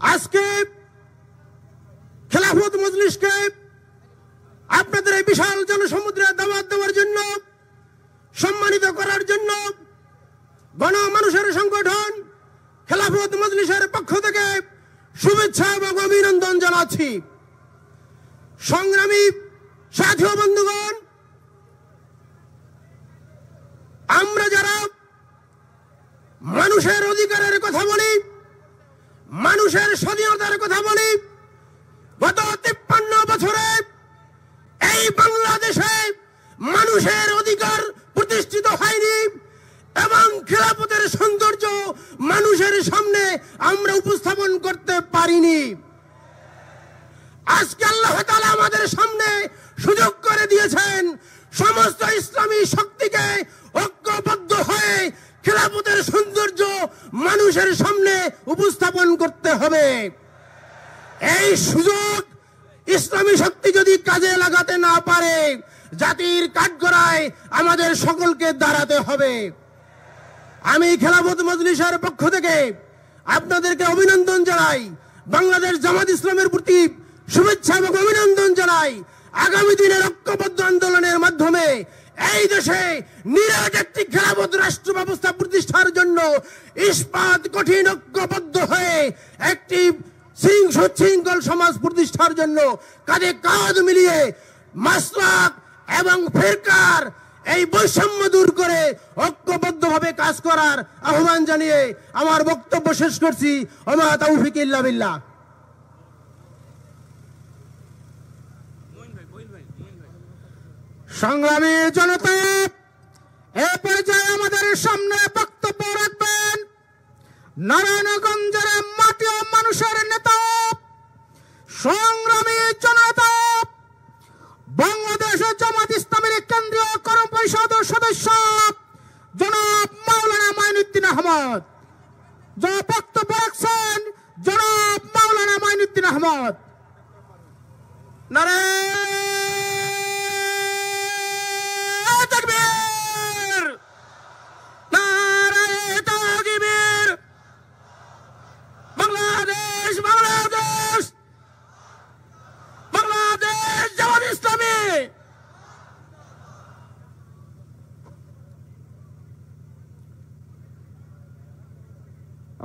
আজকে খেলাফত মজলিসকে আপনাদের এই বিশাল জনসমুদ্রে দাওয়াত দেওয়ার জন্য, সম্মানিত করার জন্য গণমানুষের সংগঠন খেলাফত মজলিসের পক্ষ থেকে শুভেচ্ছা এবং অভিনন্দন জানাচ্ছি। সংগ্রামী সাথী ও বন্ধুগণ, আমরা যারা মানুষের অধিকারের কথা বলি, মানুষের স্বাধীনতার কথা বলি, গত 53 বছরে এই বাংলাদেশে মানুষের অধিকার প্রতিষ্ঠিত হয়নি এবং খেলাফতের সৌন্দর্য মানুষের সামনে আমরা উপস্থাপন করতে পারিনি। আজকে আল্লাহ তাআলা আমাদের সামনে সুযোগ করে দিয়েছেন সমস্ত ইসলামী শক্তিকে ঐক্যবদ্ধ হয়ে খেলাফতের সৌন্দর্য মানুষের সামনে উপস্থাপন করতে হবে। এই সুযোগ ইসলামী শক্তি যদি কাজে লাগাতে না পারে, জাতির কাঠগড়ায় আমাদের সকলকে দাঁড়াতে হবে। আমি খেলাফত মজলিসের পক্ষ থেকে আপনাদেরকে অভিনন্দন জানাই, বাংলাদেশ জামাত ইসলামের প্রতি শুভেচ্ছা এবং অভিনন্দন জানাই। আগামী দিনের ঐক্যবদ্ধ আন্দোলনের মাধ্যমে এই দেশে নিরাট একটি খেলাফত রাষ্ট্র ব্যবস্থা প্রতিষ্ঠার জন্য ইস্পাত কঠিন ঐক্যবদ্ধ হয়ে একটি সুশৃঙ্খল সমাজ প্রতিষ্ঠার জন্য কাঁধে কাঁধ মিলিয়ে মাসলাক এবং ফিরকার এই বৈষম্য দূর করে ঐক্যবদ্ধভাবে কাজ করার আহ্বান জানিয়ে আমার বক্তব্য শেষ করছি। ওমা তাওফিক ইল্লা বিল্লাহ। সংগ্রামী জনতা, এ পর্যায়ে আমাদের সামনে বক্তব্য রাখবেন নারায়ণগঞ্জের মাটি ও মানুষের নেতা, সংগ্রামী জনতা, বাংলাদেশ জামাত ইসলামের কেন্দ্রীয় কর্ম পরিষদ সদস্য জনাব মাওলানা মাইনুদ্দিন আহমদ। যা বক্তব্য রাখছেন জনাব মাওলানা মাইনুদ্দিন আহমদ।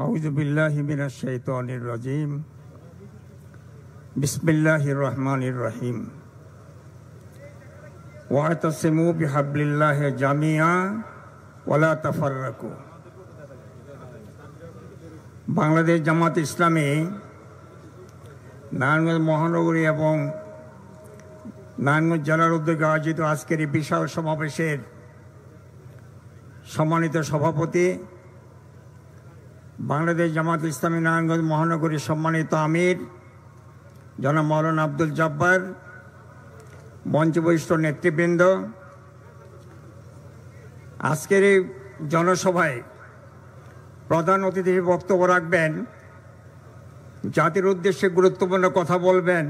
আউযু বিল্লাহি মিনাশ শাইতানির রাজিম। বিসমিল্লাহির রহমানির রহিম। ওয়াতাসিমু বিহাবলিল্লাহি জামিআ ওয়ালা তাফাররাকু। বাংলাদেশ জামাত ইসলামী নারায়ণগঞ্জ মহানগরী এবং নারায়ণগঞ্জ জেলার উদ্যোগে আয়োজিত আজকের এই বিশাল সমাবেশের সম্মানিত সভাপতি, বাংলাদেশ জামাত ইসলামী নারায়ণগঞ্জ মহানগরীর সম্মানিত আমির জনাব মাওলানা আব্দুল জব্বার, মঞ্চবরিষ্ঠ নেতৃবৃন্দ, আজকের এই জনসভায় প্রধান অতিথি হিসেবে বক্তব্য রাখবেন, জাতির উদ্দেশ্যে গুরুত্বপূর্ণ কথা বলবেন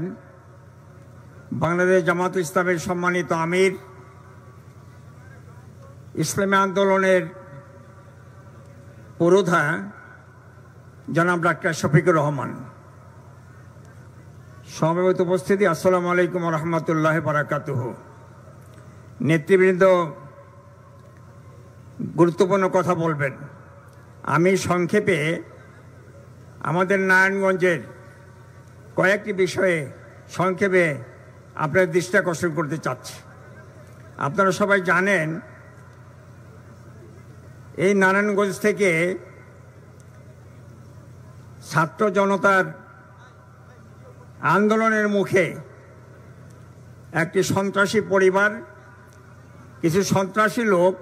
বাংলাদেশ জামাত ইসলামের সম্মানিত আমির, ইসলামী আন্দোলনের পুরোধা জনাব ডাক্তার শফিকুর রহমান। সমবেত উপস্থিতি, আসসালামু আলাইকুম রহমতুল্লাহ বারাকাতুহু। নেতৃবৃন্দ গুরুত্বপূর্ণ কথা বলবেন। আমি সংক্ষেপে আমাদের নারায়ণগঞ্জের কয়েকটি বিষয়ে সংক্ষেপে আপনার দৃষ্টি আকর্ষণ করতে চাচ্ছি। আপনারা সবাই জানেন এই নারায়ণগঞ্জ থেকে ছাত্র জনতার আন্দোলনের মুখে একটি সন্ত্রাসী পরিবার, কিছু সন্ত্রাসী লোক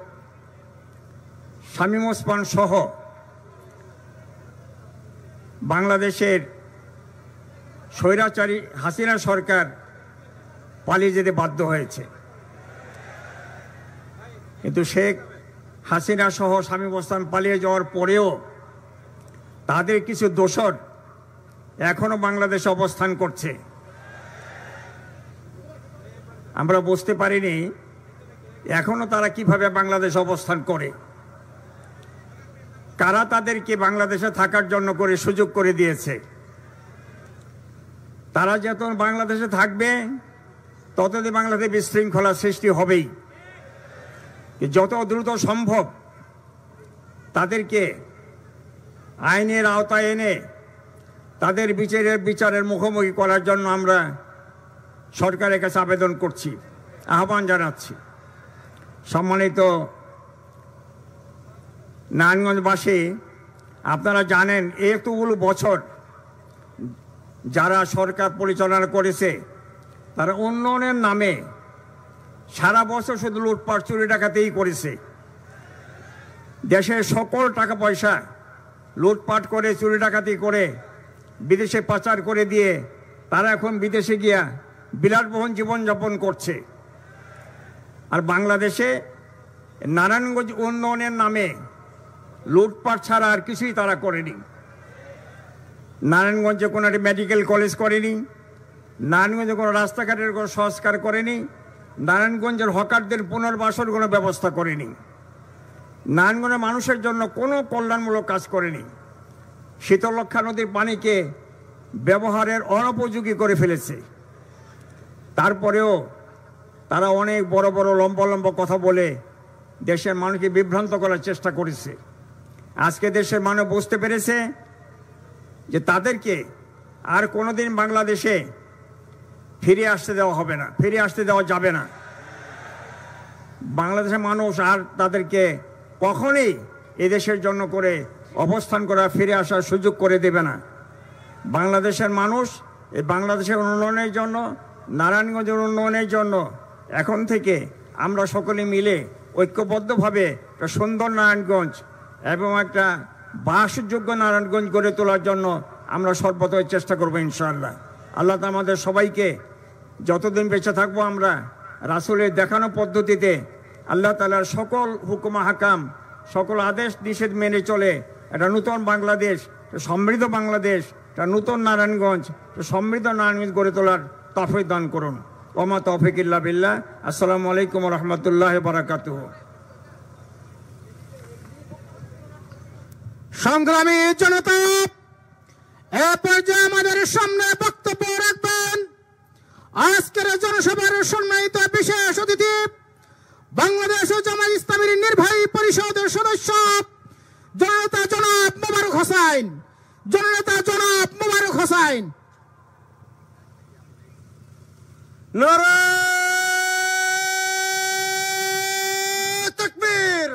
শামীম ওসমান সহ বাংলাদেশের স্বৈরাচারী হাসিনা সরকার পালিয়ে যেতে বাধ্য হয়েছে। কিন্তু শেখ হাসিনা সহ শামীম ওসমান পালিয়ে যাওয়ার পরেও তাদের কিছু দোসর এখনো বাংলাদেশে অবস্থান করছে। আমরা বুঝতে পারিনি এখনো তারা কিভাবে বাংলাদেশে অবস্থান করে, কারা তাদেরকে বাংলাদেশে থাকার জন্য করে সুযোগ করে দিয়েছে। তারা যত বাংলাদেশে থাকবে ততদিন বাংলাদেশে বিশৃঙ্খলা সৃষ্টি হবেই। যত দ্রুত সম্ভব তাদেরকে আইনের আওতায় এনে তাদের বিচারের মুখোমুখি করার জন্য আমরা সরকারের কাছে আবেদন করছি, আহ্বান জানাচ্ছি। সম্মানিত নারায়ণগঞ্জবাসী, আপনারা জানেন এতগুলো বছর যারা সরকার পরিচালনা করেছে তারা উন্নয়নের নামে সারা বছর শুধু লুটপাট চুরি ডাকাতিই করেছে। দেশের সকল টাকা পয়সা লুটপাট করে চুরি ডাকাতি করে বিদেশে পাচার করে দিয়ে তারা এখন বিদেশে গিয়া বিলাসবহুল জীবনযাপন করছে। আর বাংলাদেশে নারায়ণগঞ্জ উন্নয়নের নামে লুটপাট ছাড়া আর কিছুই তারা করেনি। নারায়ণগঞ্জে কোনো একটি মেডিকেল কলেজ করেনি, নারায়ণগঞ্জে কোনো রাস্তাঘাটের কোনো সংস্কার করেনি, নারায়ণগঞ্জের হকারদের পুনর্বাসন কোনো ব্যবস্থা করেনি, নারায়ণগঞ্জের মানুষের জন্য কোনো কল্যাণমূলক কাজ করেনি। শীতলক্ষা নদীর পানিকে ব্যবহারের অনুপযোগী করে ফেলেছে। তারপরেও তারা অনেক বড় বড় লম্বা লম্বা কথা বলে দেশের মানুষকে বিভ্রান্ত করার চেষ্টা করেছে। আজকে দেশের মানুষ বুঝতে পেরেছে যে তাদেরকে আর কোনোদিন বাংলাদেশে ফিরে আসতে দেওয়া হবে না, ফিরে আসতে দেওয়া যাবে না। বাংলাদেশের মানুষ আর তাদেরকে কখনোই এদেশের জন্য করে অবস্থান করা ফিরে আসার সুযোগ করে দেবে না। বাংলাদেশের মানুষ এই বাংলাদেশের উন্নয়নের জন্য, নারায়ণগঞ্জের উন্নয়নের জন্য এখন থেকে আমরা সকলে মিলে ঐক্যবদ্ধভাবে একটা সুন্দর নারায়ণগঞ্জ এবং একটা বাসযোগ্য নারায়ণগঞ্জ গড়ে তোলার জন্য আমরা সর্বতই চেষ্টা করবো ইনশাআল্লাহ। আল্লাহ তা আমাদের সবাইকে যতদিন বেঁচে থাকবো আমরা রাসূলের দেখানো পদ্ধতিতে আল্লাহ তাআলার সকল হুকুম হাকাম, সকল আদেশ নিষেধ মেনে চলে একটা নূতন বাংলাদেশ, সমৃদ্ধ বাংলাদেশ, একটা নূতন নারায়ণগঞ্জ, সমৃদ্ধ নারায়ণগঞ্জ গড়ে তোলার তৌফিক দান করুন। ওমা তৌফিক ইল্লা বিল্লাহ। আসসালামু আলাইকুম ওয়া রাহমাতুল্লাহি ওয়া বারাকাতুহু। সংগ্রামী জনতা, এ পর্যায়ে আমাদের সামনে বক্তব্য রাখবেন আজকের জনসভার সম্মানিত বিশেষ অতিথি, বাংলাদেশ জামায়াত ইসলামীর নির্বাহী পরিষদের সদস্য জননেতা জনাব মোবারক হোসেন। জননেতা জনাব মোবারক হোসেন। নারায়ে তাকবীর,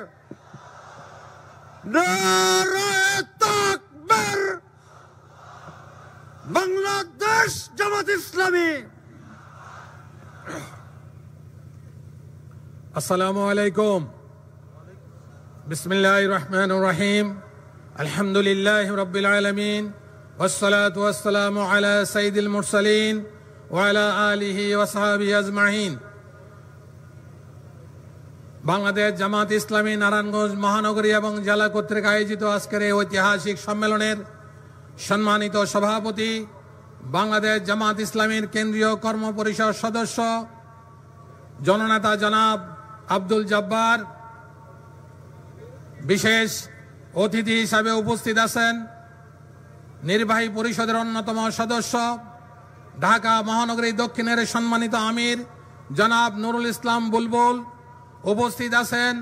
নারায়ে তাকবীর। বাংলাদেশ জামাত ইসলামী। আসসালামু আলাইকুম। বিসমিল্লাহির রহমানির রহিম। আলহামদুলিল্লাহি রাব্বিল আলামিন ওয়াসসালাতু ওয়াসসালামু আলা সাইয়্যিদিল মুরসালিন ওয়া আলা আলিহি ওয়া সাহবিহি আজমাইন। বাংলাদেশ জামাত ইসলামী নারায়ণগঞ্জ মহানগরী এবং জেলা কর্তৃক আয়োজিত আজকের এই ঐতিহাসিক সম্মেলনের সম্মানিত সভাপতি, বাংলাদেশ জামাত ইসলামীর কেন্দ্রীয় কর্মপরিষদ সদস্য জননেতা জনাব আব্দুল জব্বার, বিশেষ অতিথি হিসাবে উপস্থিত আছেন নির্বাহী পরিষদের অন্যতম সদস্য ঢাকা মহানগরী দক্ষিণের সম্মানিত আমির জনাব নুরুল ইসলাম বুলবুল, উপস্থিত আছেন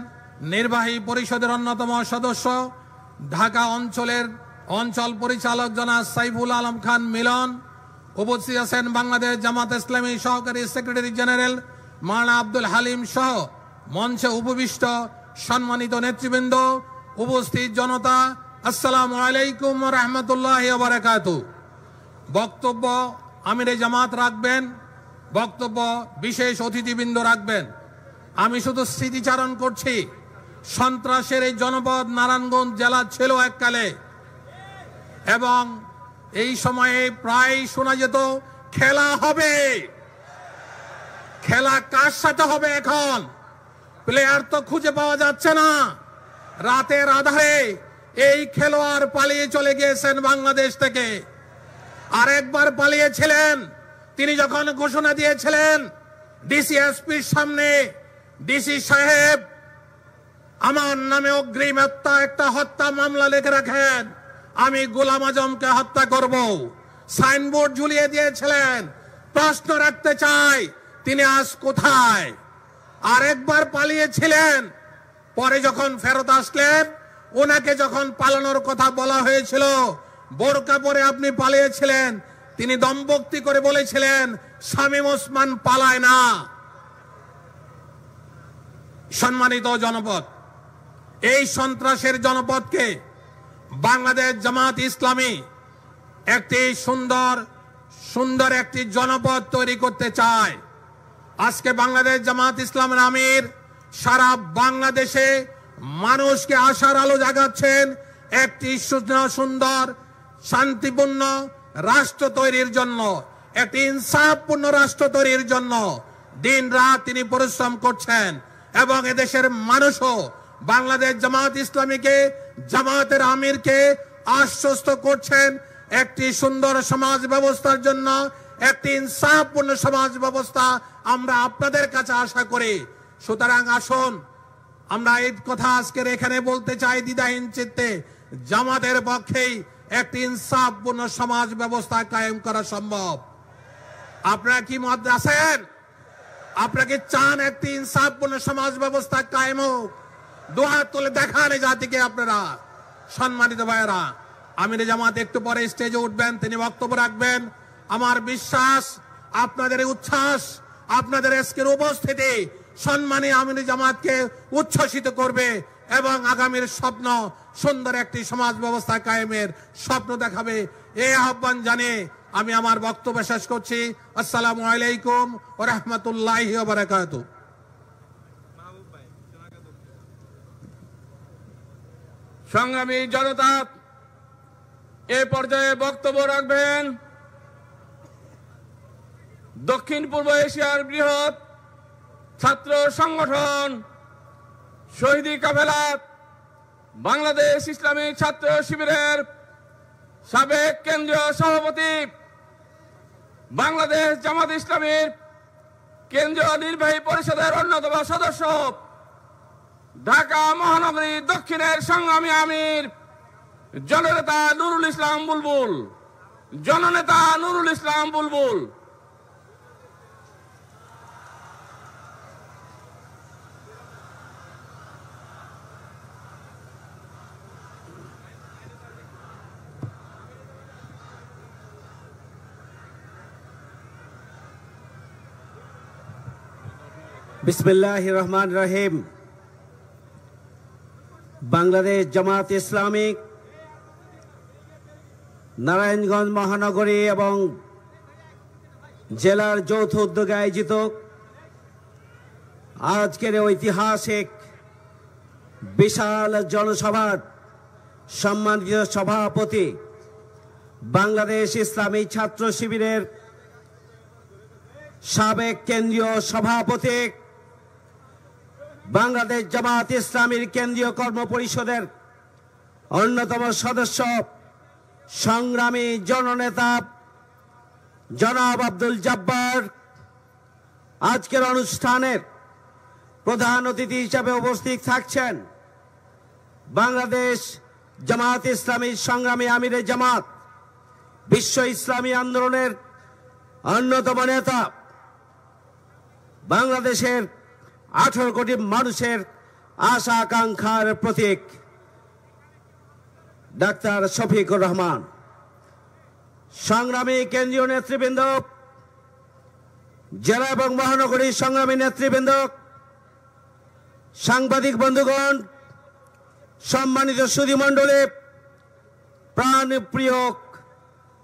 নির্বাহী পরিষদের অন্যতম সদস্য ঢাকা অঞ্চলের অঞ্চল পরিচালক জনাব সাইফুল আলম খান মিলন, উপস্থিত আছেন বাংলাদেশ জামাত ইসলামী সহকারী সেক্রেটারি জেনারেল মাওলানা আব্দুল হালিম সহ মঞ্চে উপবিষ্ট সম্মানিত নেতৃবৃন্দ, উপস্থিত জনতা, আসসালামু আলাইকুম ওয়া রাহমাতুল্লাহি ওয়া বারাকাতুহু। বক্তব্য আমিরে জামাত রাখবেন, বক্তব্য বিশেষ অতিথিবৃন্দ রাখবেন। আমি শুধু স্মৃতিচারণ করছি, সন্ত্রাসের এই জনপদ নারায়ণগঞ্জ জেলা ছিল এককালে, এবং এই সময়ে প্রায় শোনা যেত খেলা হবে। খেলা কার সাথে হবে? এখন প্লেয়ার তো খুঁজে পাওয়া যাচ্ছে না। রাতের আধারে এই খেলোয়াড় পালিয়ে চলে গিয়েছেন বাংলাদেশ থেকে। আরেকবার পালিয়েছিলেন তিনি যখন ঘোষণা দিয়েছিলেন ডিসিএসপির সামনে, ডিসি সাহেব আমার নামে অগ্রিম একটা হত্যা মামলা লিখে রাখেন, আমি গোলাম আজমকে হত্যা করব। সাইনবোর্ড ঝুলিয়ে দিয়েছিলেন। প্রশ্ন রাখতে চাই, তিনি আজ কোথায়? আরেকবার পালিয়েছিলেন, পরে যখন ফেরত আসলেন, ওনাকে যখন পালানোর কথা বলা হয়েছিল, বোরকা পরে আপনি পালিয়েছিলেন। তিনি দম্ভক্তি করে বলেছিলেন শামীম ওসমান পালায় না। সম্মানিত জনপদ, এই সন্ত্রাসের জনপদকে বাংলাদেশ জামাত ইসলামী একটি সুন্দর একটি জনপদ তৈরি করতে চায়। আজকে বাংলাদেশ জামাত ইসলামের আমির সারা বাংলাদেশে মানুষকে আশার আলো জাগাচ্ছেন একটি সুন্দর শান্তিপূর্ণ রাষ্ট্র তৈরির জন্য, একটি ইনসাফপূর্ণ রাষ্ট্র তৈরির জন্য দিন রাত তিনি পরিশ্রম করছেন। এবং এদেশের মানুষও বাংলাদেশ জামাত ইসলামীকে, জামাতের আমিরকে আশ্বস্ত করছেন একটি সুন্দর সমাজ ব্যবস্থার জন্য, একটি ইনসাফপূর্ণ সমাজ ব্যবস্থা আমরা আপনাদের কাছে আশা করি। সুতরাং আসুন, আমরা এই কথা আজকের এখানে বলতে চাই দ্বিধাহীন চিত্তে, জামাতের পক্ষেই একটি ইনসাফপূর্ণ সমাজ ব্যবস্থা কায়েম করা সম্ভব। আপনারা কি মত আছেন? আপনারা কি চান একটি ইনসাফপূর্ণ সমাজ ব্যবস্থা কায়েম হোক? দুহাত তুলে দেখান এই জাতিকে আপনারা। সম্মানিত ভাইয়েরা, আমির জামাত একটু পরে স্টেজে উঠবেন, তিনি বক্তব্য রাখবেন। আমার বিশ্বাস আপনাদের উচ্ছ্বাস, আপনাদের আজকের উপস্থিতি সম্মানী আমির জামাতকে উচ্ছ্বসিত করবে এবং আগামীর স্বপ্ন, সুন্দর একটি সমাজ ব্যবস্থা কায়েমের স্বপ্ন দেখাবে। এই আহ্বান জানিয়ে আমি আমার বক্তব্য শেষ করছি। আসসালামু আলাইকুম ওয়া রাহমাতুল্লাহি ওয়া বারাকাতুহু। সংগ্রামী জনতা, এ পর্যায়ে বক্তব্য রাখবেন দক্ষিণ পূর্ব এশিয়ার বৃহৎ ছাত্র সংগঠন শহীদি কাফেলা বাংলাদেশ ইসলামী ছাত্র শিবিরের সাবেক কেন্দ্রীয় সভাপতি, বাংলাদেশ জামাত ইসলামীর কেন্দ্রীয় নির্বাহী পরিষদের অন্যতম সদস্য, ঢাকা মহানগরী দক্ষিণের সংগ্রামী আমির জননেতা নুরুল ইসলাম বুলবুল। জননেতা নুরুল ইসলাম বুলবুল। বিসমিল্লাহির রহমানির রহিম। বাংলাদেশ জামাত ইসলামী নারায়ণগঞ্জ মহানগরী এবং জেলার যৌথ উদ্যোগে আয়োজিত আজকের ঐতিহাসিক বিশাল জনসভার সম্মানিত সভাপতি, বাংলাদেশ ইসলামী ছাত্র শিবিরের সাবেক কেন্দ্রীয় সভাপতি, বাংলাদেশ জামাত ইসলামীর কেন্দ্রীয় কর্ম পরিষদের অন্যতম সদস্য, সংগ্রামী জননেতা জনাব আব্দুল জব্বার, আজকের অনুষ্ঠানের প্রধান অতিথি হিসেবে উপস্থিত থাকছেন বাংলাদেশ জামাত ইসলামীর সংগ্রামী আমিরে জামাত, বিশ্ব ইসলামী আন্দোলনের অন্যতম নেতা, বাংলাদেশের 18 কোটি মানুষের আশা আকাঙ্ক্ষার প্রতীক ডাক্তার শফিকুর রহমান, সংগ্রামী কেন্দ্রীয় নেতৃবৃন্দ, জেলা এবং মহানগরীর সংগ্রামী নেতৃবৃন্দ, সাংবাদিক বন্ধুগণ, সম্মানিত সুধীমণ্ডলী, প্রাণপ্রিয়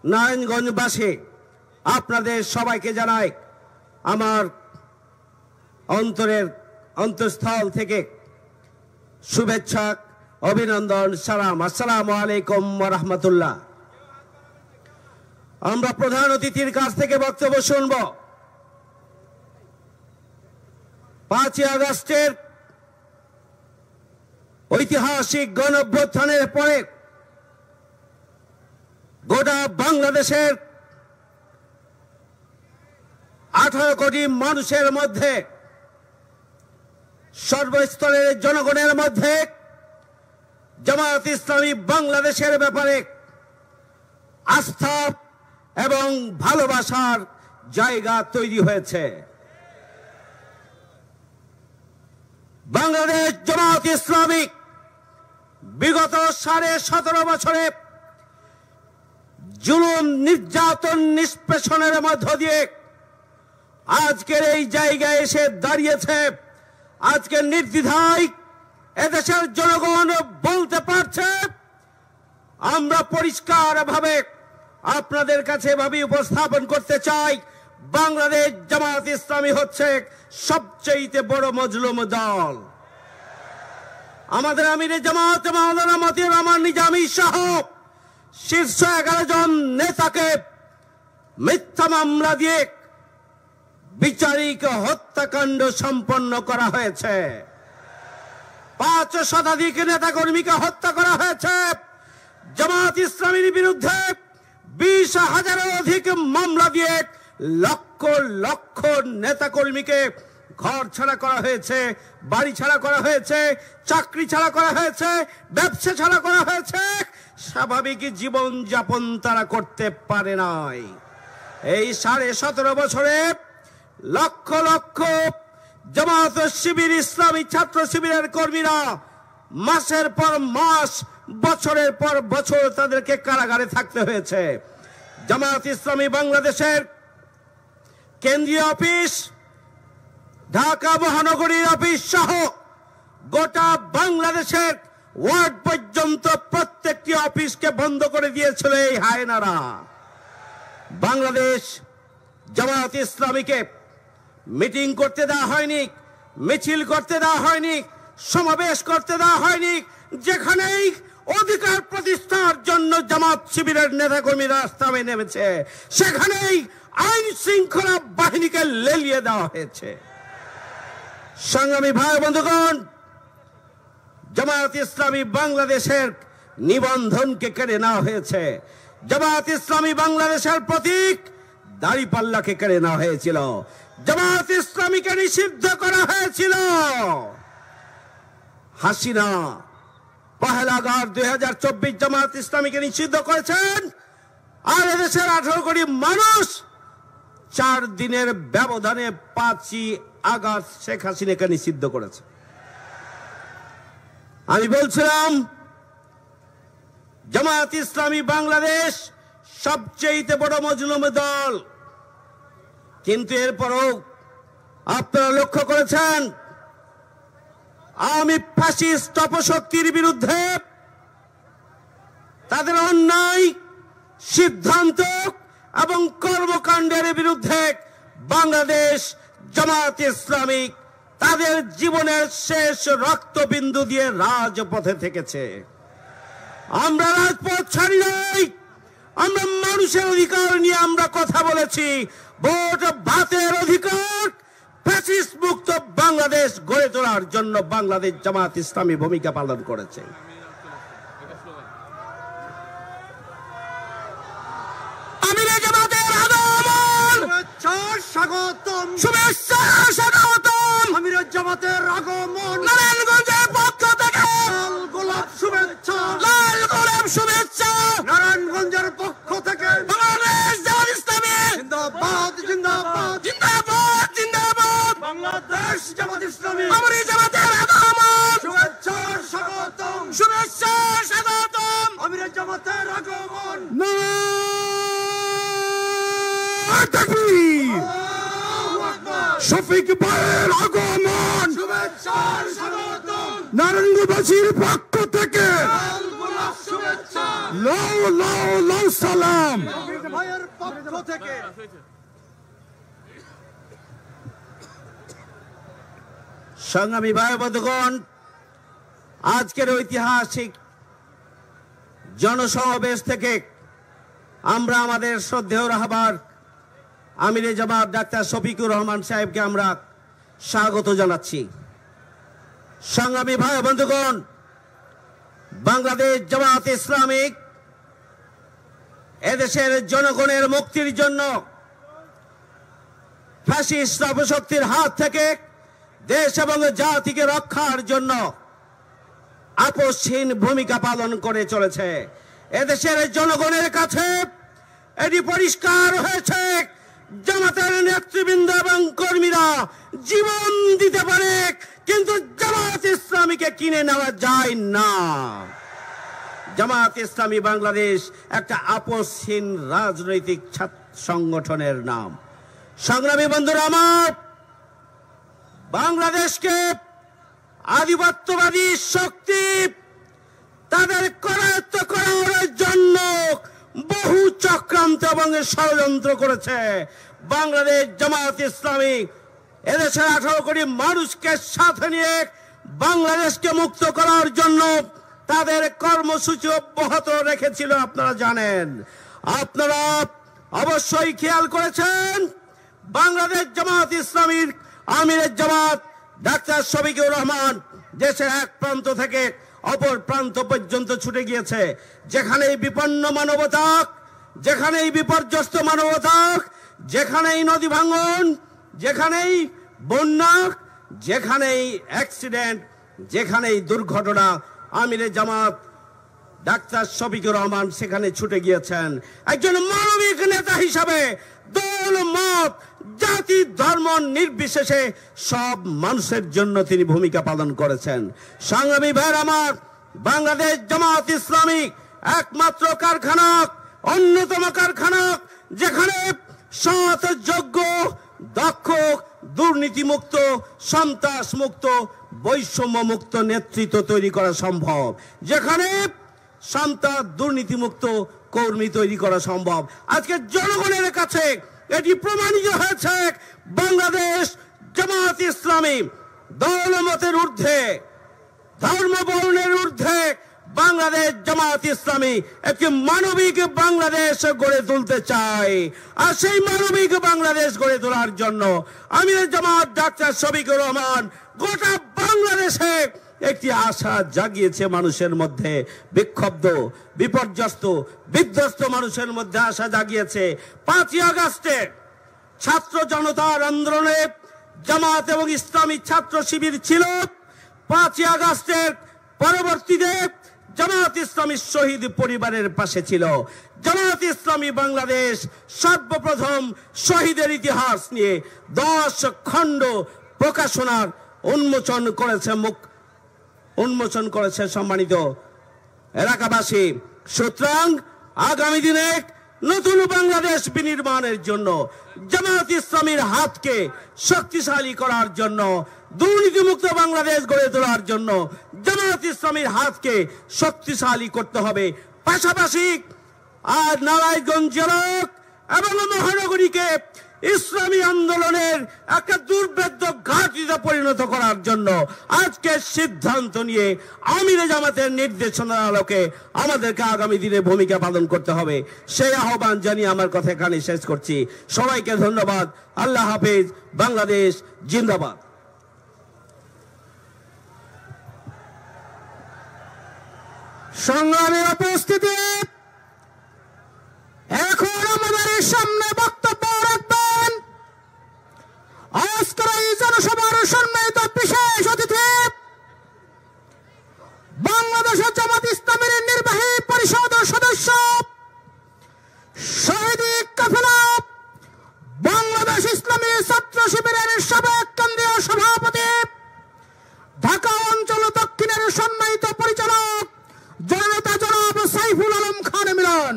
নারায়ণগঞ্জবাসী, আপনাদের সবাইকে জানাই আমার অন্তঃস্থল থেকে শুভেচ্ছা, অভিনন্দন, সালাম। আসসালামু আলাইকুম ওয়া রাহমাতুল্লাহ। আমরা প্রধান অতিথির কাছ থেকে বক্তব্য শুনব। 5ই আগস্টের ঐতিহাসিক গণঅভ্যুত্থানের পরে গোটা বাংলাদেশের 18 কোটি মানুষের মধ্যে, সর্বস্তরের জনগণের মধ্যে জামাত ইসলামী বাংলাদেশের ব্যাপারে আস্থা এবং ভালোবাসার জায়গা তৈরি হয়েছে। বাংলাদেশ জামাত ইসলামী বিগত 17.5 বছরে জুলুম, নির্যাতন, নিষ্পেষণের মধ্য দিয়ে আজকের এই জায়গায় এসে দাঁড়িয়েছে। আজকে নির্দ্বিধায় এদেশের জনগণ বলতে পারছে, আমরা পরিষ্কারভাবে আপনাদের কাছে এভাবে উপস্থাপন করতে চাই, বাংলাদেশ জামাত ইসলামী হচ্ছে সবচেয়ে বড় মজলুম দল। আমাদের আমিরে জামাত মাওলানা মতিউর রহমান নিজামী সহ শীর্ষ 11 জন নেতাকে মিথ্যা মামলা দিয়ে বিচারিক হত্যাকাণ্ড সম্পন্ন করা হয়েছে। 5 শতাধিক নেতাকর্মীকে হত্যা করা হয়েছে। জামাত ইসলামীর বিরুদ্ধে 20,000-এর অধিক মামলা দিয়ে লক্ষ লক্ষ নেতাকর্মীকে ঘর ছাড়া করা হয়েছে, বাড়ি ছাড়া করা হয়েছে, চাকরি ছাড়া করা হয়েছে, ব্যবসা ছাড়া করা হয়েছে। স্বাভাবিক জীবন যাপন তারা করতে পারে নাই। এই 17.5 বছরে লক্ষ লক্ষ জামাত শিবির, ইসলামী ছাত্র শিবিরের কর্মীরা মাসের পর মাস, বছরের পর বছর তাদেরকে কারাগারে থাকতে হয়েছে। জামাত ইসলামী বাংলাদেশের কেন্দ্রীয় অফিস, ঢাকা মহানগরীর অফিস সহ গোটা বাংলাদেশের ওয়ার্ড পর্যন্ত প্রত্যেকটি অফিসকে বন্ধ করে দিয়েছিল এই হায়নারা। বাংলাদেশ জামাত ইসলামীকে মিটিং করতে দেওয়া হয়নি, মিছিল করতে দেওয়া হয়নি, সমাবেশ করতে দেওয়া হয়নি। যেখানেই অধিকার প্রতিষ্ঠার জন্য জামাত শিবিরের নেতাকর্মীরা রাস্তায় নেমেছে, সেখানেই আইন শৃঙ্খলা বাহিনীকে লেলিয়ে দেওয়া হয়েছে। সংগ্রামী ভাই বন্ধুগণ, জামাত ইসলামী বাংলাদেশের নিবন্ধনকে কেড়ে নেওয়া হয়েছে। জামাত ইসলামী বাংলাদেশের প্রতীক দাড়িপাল্লাকে কেড়ে নেওয়া হয়েছিল। জামাত ইসলামীকে নিষিদ্ধ করা হয়েছিল। হাসিনা 1 আগস্ট 2024 জামাত ইসলামীকে নিষিদ্ধ করেছেন, আর এদেশের 18 কোটি মানুষ 4 দিনের ব্যবধানে 5 আগস্ট শেখ হাসিনাকে নিষিদ্ধ করেছে। আমি বলছিলাম জামাত ইসলামী বাংলাদেশ সবচেয়ে বড় মজলুম দল, কিন্তু এরপরও আপনারা লক্ষ্য করেছেন আওয়ামী ফ্যাসিস্ট অপশক্তির বিরুদ্ধে তাদের অন্যায় সিদ্ধান্ত এবং কর্মকাণ্ডের বিরুদ্ধে বাংলাদেশ জামাত ইসলামী তাদের জীবনের শেষ রক্তবিন্দু দিয়ে রাজপথে থেকেছে। আমরা রাজপথ ছাড়ি নাই, আমরা মানুষের অধিকার নিয়ে আমরা কথা বলেছি। ভোট ভাতের অধিকার, ফ্যাসিস্ট মুক্ত বাংলাদেশ গড়ে তোলার জন্য বাংলাদেশ জামাত ইসলামী ভূমিকা পালন করেছে। আমিরে জামাতের আগমন, স্বাগতম, শুভেচ্ছা স্বাগতম। আমিরে জামাতের আগমন, নারায়ণগঞ্জের পক্ষ থেকে লাল গোলাপ শুভেচ্ছা, লাল গোলাপ শুভেচ্ছা। নারায়ণগঞ্জের পক্ষ থেকে বাংলাদেশ জামাত ইসলামী জিন্দাবাদ, জিন্দাবাদ, জিন্দাবাদ, জিন্দাবাদ। বাংলাদেশ জামাত ইসলামী আমিরে জামাতের আগমন, শুভেচ্ছা স্বাগতম, শুভেচ্ছা স্বাগতম। আমিরে জামাতের আগমন। শফিক ভাইয়ের আগমন, শুভেচ্ছা স্বাগতম, নারায়ণগঞ্জবাসীর পক্ষ থেকে লাল গোলাপ শুভেচ্ছা, লাউ লাউ লাউ সালাম। ভাইয়ের পক্ষ থেকে সংগ্রামী ভাই বন্ধুগণ, আজকের ঐতিহাসিক জনসমাবেশ থেকে আমরা আমাদের শ্রদ্ধেয় রাহবার আমিরে জামাত ডাক্তার শফিকুর রহমান সাহেবকে আমরা স্বাগত জানাচ্ছি। সংগ্রামী ভাই বন্ধুগণ, বাংলাদেশ জামাত ইসলামী এদেশের জনগণের মুক্তির জন্য ফ্যাসিস্ট অপশক্তির হাত থেকে দেশ এবং জাতিকে রক্ষার জন্য আপসহীন ভূমিকা পালন করে চলেছে। এদেশের জনগণের কাছে এটি পরিষ্কার হয়েছে জামাতের নেতৃবৃন্দ এবং কর্মীরা জীবন দিতে পারে, কিন্তু জামাত ইসলামীকে কিনে নেওয়া যায় না। জামাত ইসলামী বাংলাদেশ একটা আপসহীন রাজনৈতিক সংগঠনের নাম। সংগ্রামী বন্ধুরা আমার, বাংলাদেশকে আধিপত্যবাদী শক্তি তাদের করায়ত্ত করার জন্য বহু চক্রান্ত এবং ষড়যন্ত্র করেছে। বাংলাদেশ জামাত ইসলামী এদেশের 18 কোটি মানুষকে সাথে নিয়ে বাংলাদেশকে মুক্ত করার জন্য তাদের কর্মসূচি অব্যাহত রেখেছিল। আপনারা জানেন, আপনারা অবশ্যই খেয়াল করেছেন, বাংলাদেশ জামাত ইসলামীর আমিরের জামাত ডাক্তার শফিকুর রহমান দেশের এক প্রান্ত থেকে অপর প্রান্ত পর্যন্ত ছুটে গিয়েছে। যেখানেই বিপন্ন মানবতা, যেখানেই বিপর্যস্ত মানবতা, যেখানেই নদী ভাঙন, যেখানেই বন্যা, যেখানেই অ্যাক্সিডেন্ট, যেখানেই দুর্ঘটনা, আমিরে জামাত ডাক্তার শফিকুর রহমান সেখানে ছুটে গিয়েছেন। একজন মানবিক নেতা হিসাবে দল মত জাতি ধর্ম নির্বিশেষে সব মানুষের জন্য তিনি ভূমিকা পালন করেছেন। সংগ্রামী ভাইয়ের আমার, বাংলাদেশ জামাত ইসলামী একমাত্র কারখানা, অন্যতম কারখানা যেখানে সৎ, যোগ্য, দক্ষ, দুর্নীতিমুক্ত, সন্ত্রাস মুক্ত, বৈষম্য মুক্ত নেতৃত্ব তৈরি করা সম্ভব, যেখানে সন্ত্রাস দুর্নীতিমুক্ত কর্মী তৈরি করা সম্ভব। আজকে জনগণের কাছে এটি প্রমাণিত হয়েছে, বাংলাদেশ জামাত ইসলামী দলমতের ঊর্ধ্বে, ধর্ম বর্ণের ঊর্ধ্বে বাংলাদেশ জামাত ইসলামী একটি মানবিক বাংলাদেশ গড়ে তুলতে চায়। আর সেই মানবিক বাংলাদেশ গড়ে তোলার জন্য আমিরের জামাত ডাক্তার শফিকুর রহমান গোটা বাংলাদেশে একটি আশা জাগিয়েছে মানুষের মধ্যে, বিক্ষুব্ধ, বিপর্যস্ত, বিধ্বস্ত মানুষের মধ্যে আশা জাগিয়েছে। 5ই আগস্টে ছাত্র জনতার আন্দোলনে জামাত এবং ইসলামী ছাত্র শিবির ছিল। 5ই আগস্টের পরবর্তীতে জামাত ইসলামী শহীদ পরিবারের পাশে ছিল। জামাত ইসলামী বাংলাদেশ সর্বপ্রথম শহীদের ইতিহাস নিয়ে 10 খণ্ড প্রকাশনার উন্মোচন করেছে সম্মানিত এলাকাবাসী। সুতরাং আগামী দিনে নতুন বাংলাদেশ বিনির্মাণের জন্য জামাত ইসলামীর হাতকে শক্তিশালী করার জন্য, দুর্নীতিমুক্ত বাংলাদেশ গড়ে তোলার জন্য জামাত ইসলামীর হাতকে শক্তিশালী করতে হবে। পাশাপাশি আর নারায়ণগঞ্জ জেলা এবং মহানগরীকে ইসলামী আন্দোলনের একটা দুর্ভেদ্য ঘাঁটিতে পরিণত করার জন্য আজকে সিদ্ধান্ত নিয়ে আমিরে জামাতের নির্দেশনার আলোকে আমাদেরকে আগামী দিনে ভূমিকা পালন করতে হবে। সেই আহ্বান জানিয়ে আমার কথা এখানে শেষ করছি। সবাইকে ধন্যবাদ। আল্লাহ হাফেজ। বাংলাদেশ জিন্দাবাদ। সংগ্রামের উপস্থিতি, এখন আমাদের সামনে বক্তব্য রাখবেন আজকের এই জনসভার সম্মানিত বিশেষ অতিথি, বাংলাদেশ জামাত ইসলামীর নির্বাহী পরিষদ সদস্য, শহীদ কাফেলা বাংলাদেশ ইসলামী ছাত্র শিবিরের সাবেক কেন্দ্রীয় সভাপতি, ঢাকা অঞ্চল দক্ষিণের সম্মানিত পরিচালক জননেতা জনাব সাইফুল আলম খান মিলন।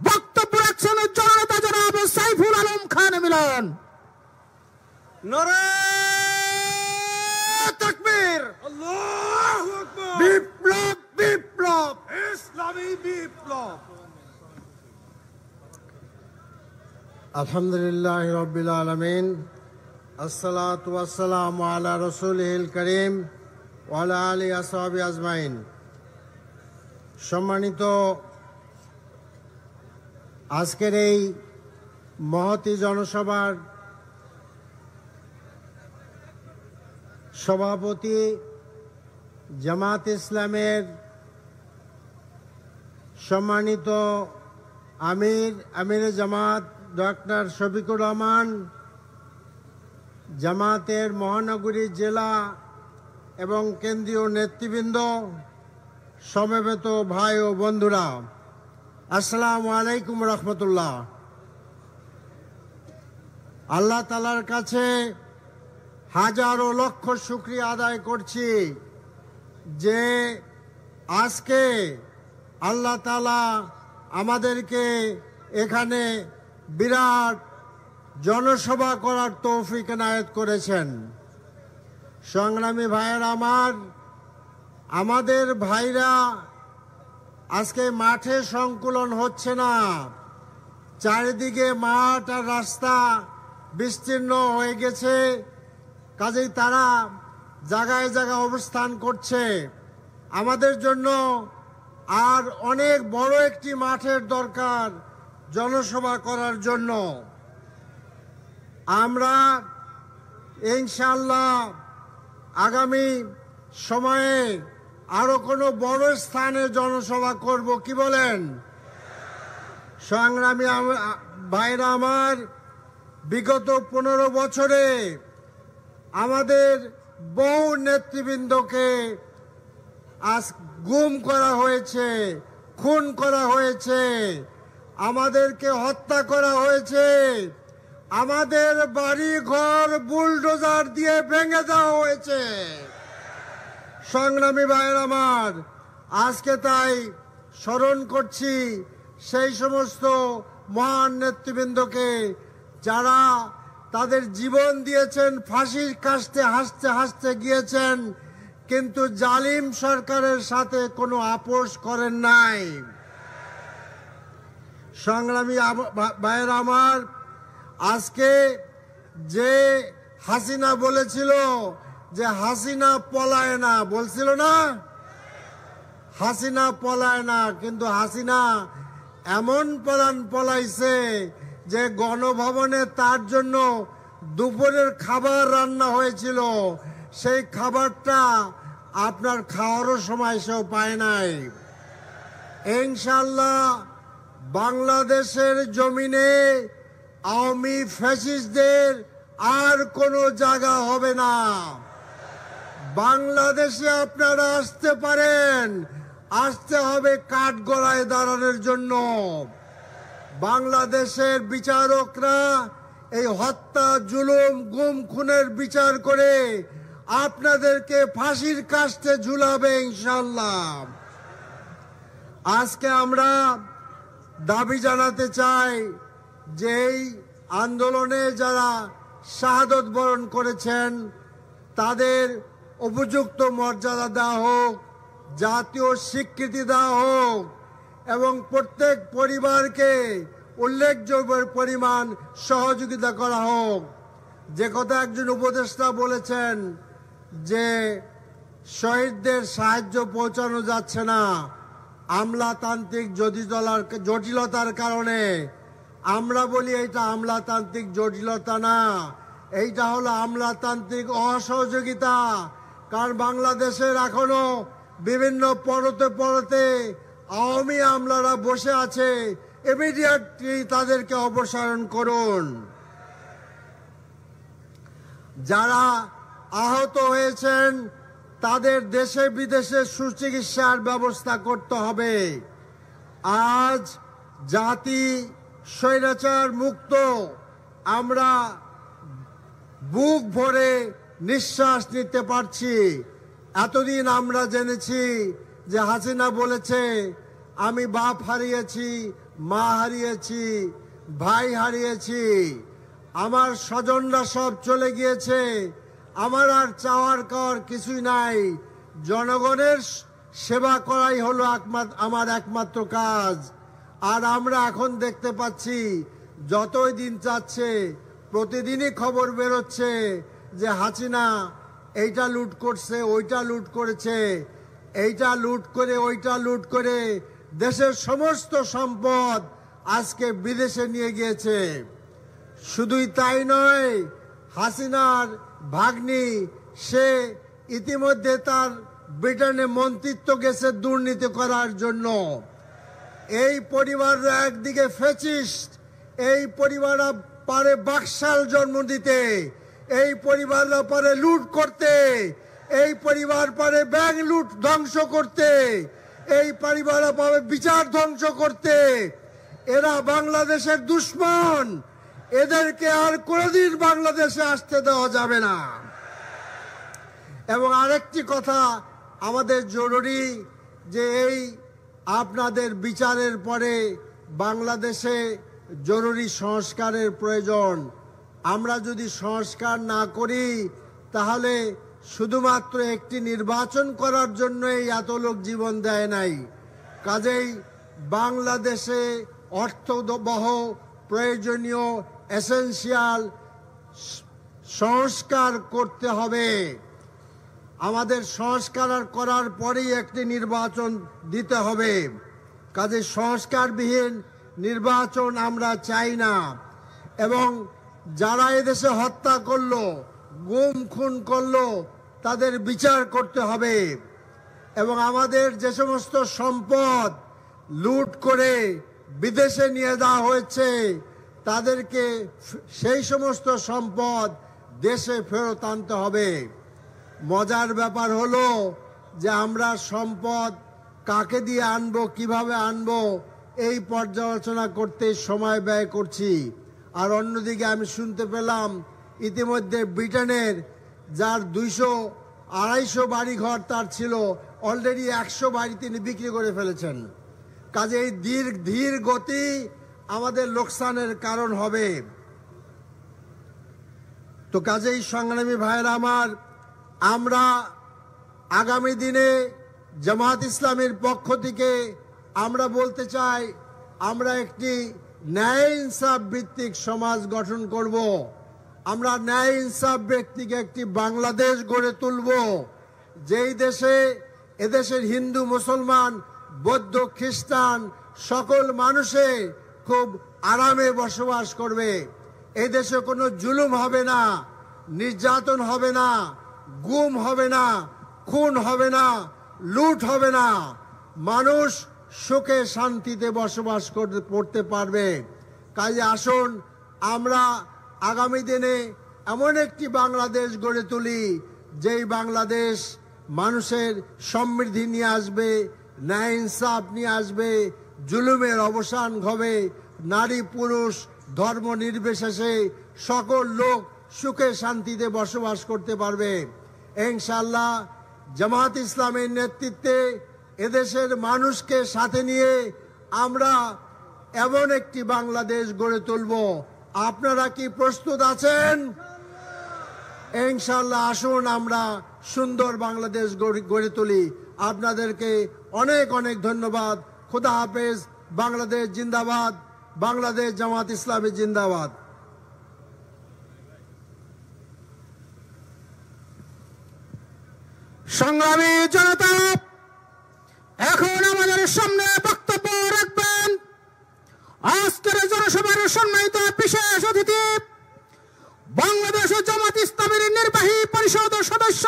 বক্তব্য রাখছেন জননেতা জনাব সাইফুল আলম খান মিলন। নারায়ে তাকবীর, আল্লাহু আকবার। বিপ্লব, বিপ্লব, ইসলামী বিপ্লব। আলহামদুলিল্লাহ রাব্বিল আলামিন, আসসালাতু ওয়াসসালামু আলা রাসূলিল কারীম ওয়া আলা আলিহি আসহাবি আজমাইন। সম্মানিত আজকের এই মহতী জনসভার সভাপতি, জামাত ইসলামের সম্মানিত আমিরে জামাত ডক্টর শফিকুর রহমান, জামাতের মহানগরী জেলা এবং কেন্দ্রীয় নেতৃবৃন্দ, সমবেত ভাই ও বন্ধুরা, আসসালামু আলাইকুম রহমতুল্লাহ। আল্লাহ তাআলার কাছে হাজারো লক্ষ শুকরিয়া আদায় করছি যে আজকে আল্লাহ তাআলা আমাদেরকে এখানে বিরাট জনসভা করার তৌফিক এনায়েত করেছেন। সংগ্রামী ভাইয়েরা আমাদের ভাইরা আজকে মাঠে সংকুলন হচ্ছে না, চারিদিকে মাঠ আর রাস্তা বিস্তীর্ণ হয়ে গেছে, কাজেই তারা জায়গায় জায়গায় অবস্থান করছে। আমাদের জন্য আর অনেক বড় একটি মাঠের দরকার জনসভা করার জন্য। আমরা ইনশাআল্লাহ আগামী সময়ে আরো কোনো বড় স্থানে জনসভা করব, কি বলেন? সংগ্রামী ভাইরা বিগত 15 বছরে আমাদের বহু নেতৃবৃন্দকে আজ গুম করা হয়েছে, খুন করা হয়েছে, আমাদেরকে হত্যা করা হয়েছে, আমাদের বাড়ি ঘর বুলডোজার দিয়ে ভেঙে দেওয়া হয়েছে। সংগ্রামী ভাইয়ের আজকে তাই স্মরণ করছি সেই সমস্ত মহান নেতৃবৃন্দকে যারা তাদের জীবন দিয়েছেন, ফাঁসির কাস্তে হাসতে হাসতে গিয়েছেন, কিন্তু জালিম সরকারের সাথে কোনো আপোষ করেন নাই। সংগ্রামী ভাইয়ের আজকে যে হাসিনা বলেছিল যে হাসিনা পলায় না, বলছিল না হাসিনা পলায় না, কিন্তু হাসিনা এমন পলাইছে যে গণভবনে তার জন্য দুপুরের খাবার রান্না হয়েছিল, সেই খাবারটা আপনার খাওয়ারও সময় সেও পায় নাই। ইনশাআল্লাহ বাংলাদেশের জমিনে আওয়ামী ফ্যাসিস্টদের আর কোনো জায়গা হবে না। বাংলাদেশে আপনারা আসতে পারেন, আসতে হবে কাঠগড়ায় দাঁড়ানোর জন্য। বাংলাদেশের বিচারকরা এই হত্যা, জুলুম, গুম, খুনের বিচার করে আপনাদেরকে ফাঁসির কাস্তে ঝুলাবে ইনশাআল্লাহ। আজকে আমরা দাবি জানাতে চাই যে এই আন্দোলনে যারা শাহাদত বরণ করেছেন তাদের উপযুক্ত মর্যাদা দেওয়া হোক, জাতীয় স্বীকৃতি দেওয়া হোক এবং প্রত্যেক পরিবারকে উল্লেখযোগ্য পরিমাণ সহযোগিতা করা হোক। যে কথা একজন উপদেষ্টা বলেছেন যে শহীদদের সাহায্য পৌঁছানো যাচ্ছে না আমলাতান্ত্রিক জটিলতার কারণে, আমরা বলি এটা আমলাতান্ত্রিক জটিলতা না, এইটা হলো আমলাতান্ত্রিক অসহযোগিতা। কারণ বাংলাদেশের এখনো বিভিন্ন পরতে আওয়ামী আমলারা বসে আছে, ইমিডিয়েটলি তাদেরকে অপসারণ করুন। যারা আহত হয়েছেন তাদের দেশে বিদেশে সুচিকিৎসার ব্যবস্থা করতে হবে। আজ জাতি স্বৈরাচার মুক্ত, আমরা বুক ভরে নিঃশ্বাস নিতে পারছি। এতদিন আমরা জেনেছি যে হাসিনা বলেছে আমি বাপ হারিয়েছি, মা হারিয়েছি, ভাই হারিয়েছি, আমার স্বজনরা সব চলে গিয়েছে, আমার আর চাওয়ার কাওয়ার কিছুই নাই, জনগণের সেবা করাই হলো আমার একমাত্র কাজ। আর আমরা এখন দেখতে পাচ্ছি যতই দিন যাচ্ছে প্রতিদিনই খবর বেরোচ্ছে যে হাসিনা এইটা লুট করছে, ওইটা লুট করেছে, এইটা লুট করে ওইটা লুট করে দেশের সমস্ত সম্পদ আজকে বিদেশে নিয়ে গিয়েছে। শুধুই তাই নয়, হাসিনার ভাগ্নি সে ইতিমধ্যে তার ব্রিটেনে মন্ত্রিত্ব গেছে দুর্নীতি করার জন্য। এই পরিবাররা একদিকে ফ্যাসিস্ট, এই পরিবাররা পারে বাকশাল জন্ম দিতে, এই পরিবাররা পারে লুট করতে, এই পরিবার পারে ব্যাংক লুট ধ্বংস করতে, এই পরিবারভাবে বিচার ধ্বংস করতে। এরা বাংলাদেশের দুশ্মন, এদেরকে আর কোনোদিন বাংলাদেশে আসতে দেওয়া যাবে না। এবং আরেকটি কথা আমাদের জরুরি, যে এই আপনাদের বিচারের পরে বাংলাদেশে জরুরি সংস্কারের প্রয়োজন। আমরা যদি সংস্কার না করি তাহলে শুধুমাত্র একটি নির্বাচন করার জন্যই এত লোক জীবন দেয় নাই। কাজেই বাংলাদেশে অর্থবহ প্রয়োজনীয় এসেনশিয়াল সংস্কার করতে হবে। আমাদের সংস্কার করার পরেই একটি নির্বাচন দিতে হবে। কাজে সংস্কারবিহীন নির্বাচন আমরা চাই না। এবং যারা এদেশে হত্যা করলো, গুম খুন করলো, তাদের বিচার করতে হবে। এবং আমাদের যে সমস্ত সম্পদ লুট করে বিদেশে নিয়ে যাওয়া হয়েছে, তাদেরকে সেই সমস্ত সম্পদ দেশে ফেরত আনতে হবে। মজার ব্যাপার হলো যে আমরা সম্পদ কাকে দিয়ে আনবো, কিভাবে আনবো, এই পর্যালোচনা করতে সময় ব্যয় করছি। আর অন্যদিকে আমি শুনতে পেলাম ইতিমধ্যে ব্রিটেনের যার 200-250 বাড়িঘর তার ছিল, অলরেডি 100 বাড়ি তিনি বিক্রি করে ফেলেছেন। কাজে এই ধীর গতি আমাদের লোকসানের কারণ হবে। তো কাজেই সংগ্রামী ভাইয়েরা আমার, আমরা আগামী দিনে জামাত ইসলামের পক্ষ থেকে আমরা বলতে চাই, আমরা একটি ন্যায় ইনসাফ ভিত্তিক সমাজ গঠন করব। আমরা ন্যায় ইনসাফ ভিত্তিক একটি বাংলাদেশ গড়ে তুলব, যেই দেশে এদেশের হিন্দু, মুসলমান, বৌদ্ধ, খ্রিস্টান সকল মানুষে খুব আরামে বসবাস করবে। এই দেশে কোনো জুলুম হবে না, নির্যাতন হবে না, গুম হবে না, খুন হবে না, লুট হবে না। মানুষ সুখে শান্তিতে বসবাস করতে পারবে। কাজে আসুন আমরা আগামী দিনে এমন একটি বাংলাদেশ গড়ে তুলি, যেই বাংলাদেশ মানুষের সমৃদ্ধি নিয়ে আসবে, ন্যায় ইনসাফ নিয়ে আসবে, জুলুমের অবসান হবে, নারী পুরুষ ধর্ম নির্বিশেষে সকল লোক সুখে শান্তিতে বসবাস করতে পারবে। ইনশাআল্লাহ জামাত ইসলামের নেতৃত্বে এদেশের মানুষকে সাথে নিয়ে আমরা এমন একটি বাংলাদেশ গড়ে তুলব। আপনারা কি প্রস্তুত আছেন? ইনশাআল্লাহ আসুন আমরা সুন্দর বাংলাদেশ গড়ে তুলি। আপনাদেরকে অনেক অনেক ধন্যবাদ। খুদা হাফেজ। বাংলাদেশ জিন্দাবাদ। বাংলাদেশ জামাত ইসলামী জিন্দাবাদ। সংগ্রামী জনতা, এখন আমাদের সামনে বক্তব্য রাখবেন আজকের জনসভার সম্মানিত বিশেষ অতিথি, বাংলাদেশ জামাত ইসলামীর নির্বাহী পরিষদ সদস্য,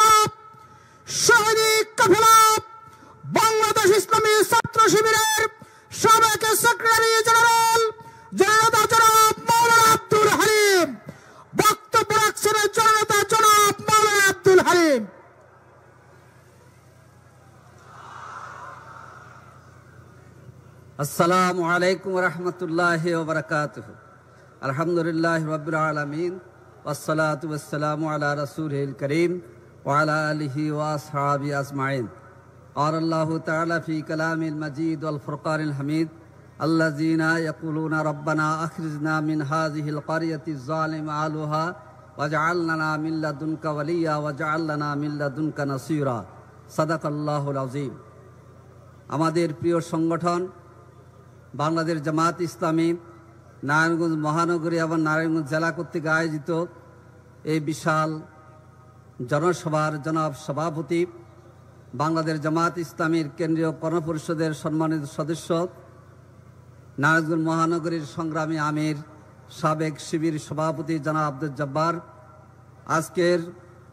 শহীদ কাফেলা বাংলাদেশ ইসলামী ছাত্র শিবিরের সাবেক সেক্রেটারি জেনারেল জননেতা জনাব মাওলানা আব্দুল হালিম। বক্তব্য রাখছেন জননেতা জনাব মাওলানা আব্দুল হালিম। আসসালামু আলাইকুম রহমতুল্লাহি ওয়া বারাকাতুহু। আলহামদুলিল্লাহি রাব্বিল আলামিন ওয়াসসালাতু ওয়াসসালামু আলা রাসূলিল কারীম ওয়া আলা আলিহি ওয়া আসহাবিহি আজমাইন। قال الله تعالى في كلام المجيد والفرقان الحميد الذين يقولون ربنا أخرجنا من هذه القرية الظالم أهلها واجعل لنا من لدنك وليا واجعل لنا من لدنك نصيرا صدق الله العظيم। আমাদের প্রিয় সংগঠন বাংলাদেশ জামাত ইসলামী নারায়ণগঞ্জ মহানগরী এবং নারায়ণগঞ্জ জেলা কর্তৃক আয়োজিত এই বিশাল জনসভার জনাব সভাপতি, বাংলাদেশ জামাত ইসলামীর কেন্দ্রীয় কর্মপরিষদের সম্মানিত সদস্য, নারায়ণগঞ্জ মহানগরীর সংগ্রামী আমির, সাবেক শিবির সভাপতি জনাব আব্দুল জব্বার, আজকের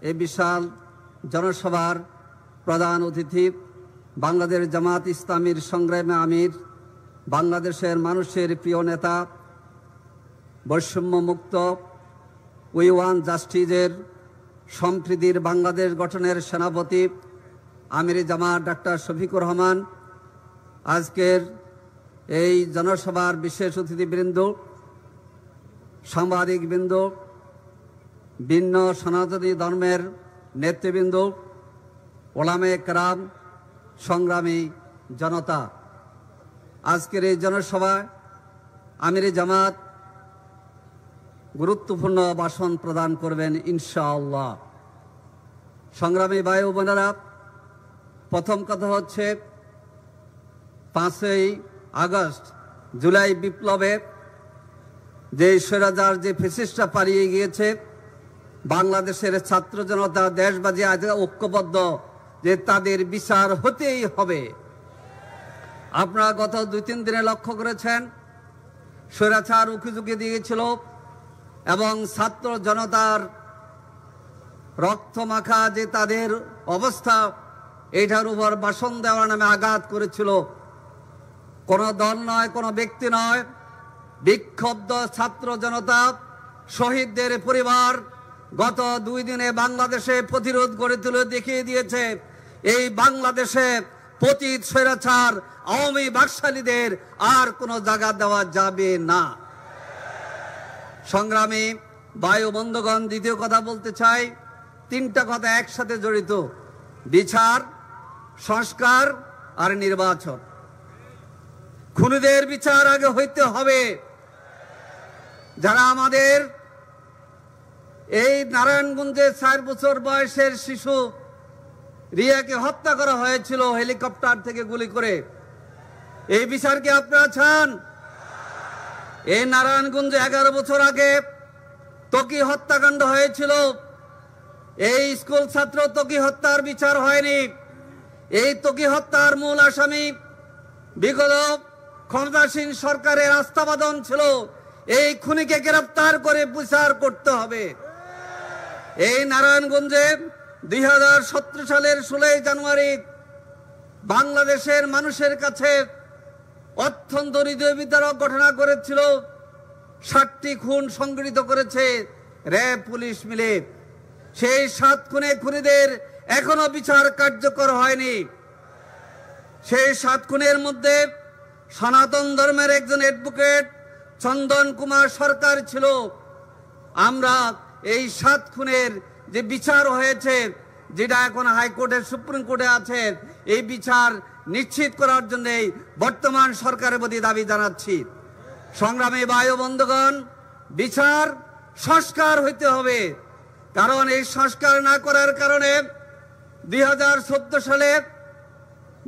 এই বিশাল জনসভার প্রধান অতিথি, বাংলাদেশ জামাত ইসলামীর সংগ্রামী আমির, বাংলাদেশের মানুষের প্রিয় নেতা, বৈষম্যমুক্ত উই ওয়ান জাস্টিসের সম্প্রীতির বাংলাদেশ গঠনের সেনাপতি আমির জামাত ডাক্তার শফিকুর রহমান, আজকের এই জনসভার বিশেষ অতিথিবৃন্দ, সাংবাদিকবৃন্দ, ভিন্ন সনাতনী ধর্মের নেতৃবৃন্দ, ওলামে কেরাম, সংগ্রামী জনতা, আজকের এই জনসভায় আমিরে জামাত গুরুত্বপূর্ণ ভাষণ প্রদান করবেন ইনশাআল্লাহ। সংগ্রামী ভাই ও বোনেরা, প্রথম কথা হচ্ছে 5ই আগস্ট জুলাই বিপ্লবে যে স্বৈরাচার যে ফ্যাসিস্টরা পালিয়ে গিয়েছে, বাংলাদেশের ছাত্র জনতা দেশবাসী আজ ঐক্যবদ্ধ যে তাদের বিচার হতেই হবে। আপনারা গত 2-3 দিনে লক্ষ্য করেছেন, স্বৈরাচার উকিঝুঁকি দিয়েছিল এবং ছাত্র জনতার রক্তমাখা যে তাদের অবস্থা, এইটার উপর ভাষণ দেওয়ার নামে আঘাত করেছিল। কোনো দল নয়, কোনো ব্যক্তি নয়, বিক্ষুব্ধ ছাত্র জনতা, শহীদদের পরিবার গত 2 দিনে বাংলাদেশে প্রতিরোধ গড়ে তুলে দেখিয়ে দিয়েছে এই বাংলাদেশে পতিত স্বৈরাচার আওয়ামী বাকশালীদের আর কোনো জায়গা দেওয়া যাবে না। সংগ্রামী ভাই ও বন্ধুগণ, দ্বিতীয় কথা বলতে চাই, 3টা কথা একসাথে জড়িত: বিচার, সংস্কার আর নির্বাচন। খুনিদের বিচার আগে হইতে হবে। যারা আমাদের এই নারায়ণগঞ্জে 4 বছর বয়সের শিশু রিয়াকে হত্যা করা হয়েছিল হেলিকপ্টার থেকে গুলি করে, এই বিচার কি আপনারা চান? এই নারায়ণগঞ্জে 11 বছর আগে ত্বকী হত্যাকাণ্ড হয়েছিল, এই স্কুল ছাত্র ত্বকী হত্যার বিচার হয়নি। এই ত্বকী হত্যার মূল আসামি বিগত ক্ষমতাসীন সরকারের আস্থাবাদন ছিল। এই খুনিকে গ্রেফতার করে বিচার করতে হবে। এই নারায়ণগঞ্জে 2017 সালের 16 জানুয়ারি বাংলাদেশের মানুষের কাছে অত্যন্ত হৃদয় বিদারক ঘটনা করেছিল। 60টি খুন সংগঠিত করেছে র্যাব পুলিশ মিলে। সেই 7 খুনিদের এখনো বিচার কার্যকর হয়নি। সেই 7 খুনের মধ্যে সনাতন ধর্মের একজন অ্যাডভোকেট চন্দন কুমার সরকার ছিল। আমরা এই 7 খুনের যে বিচার হয়েছে, যেটা এখন হাইকোর্টের সুপ্রিম কোর্টে আছে, এই বিচার নিশ্চিত করার জন্য বর্তমান সরকারের প্রতি দাবি জানাচ্ছি। সংগ্রামী ভাই ও বন্ধুগণ, বিচার সংস্কার হইতে হবে। কারণ এই সংস্কার না করার কারণে 2014 সালে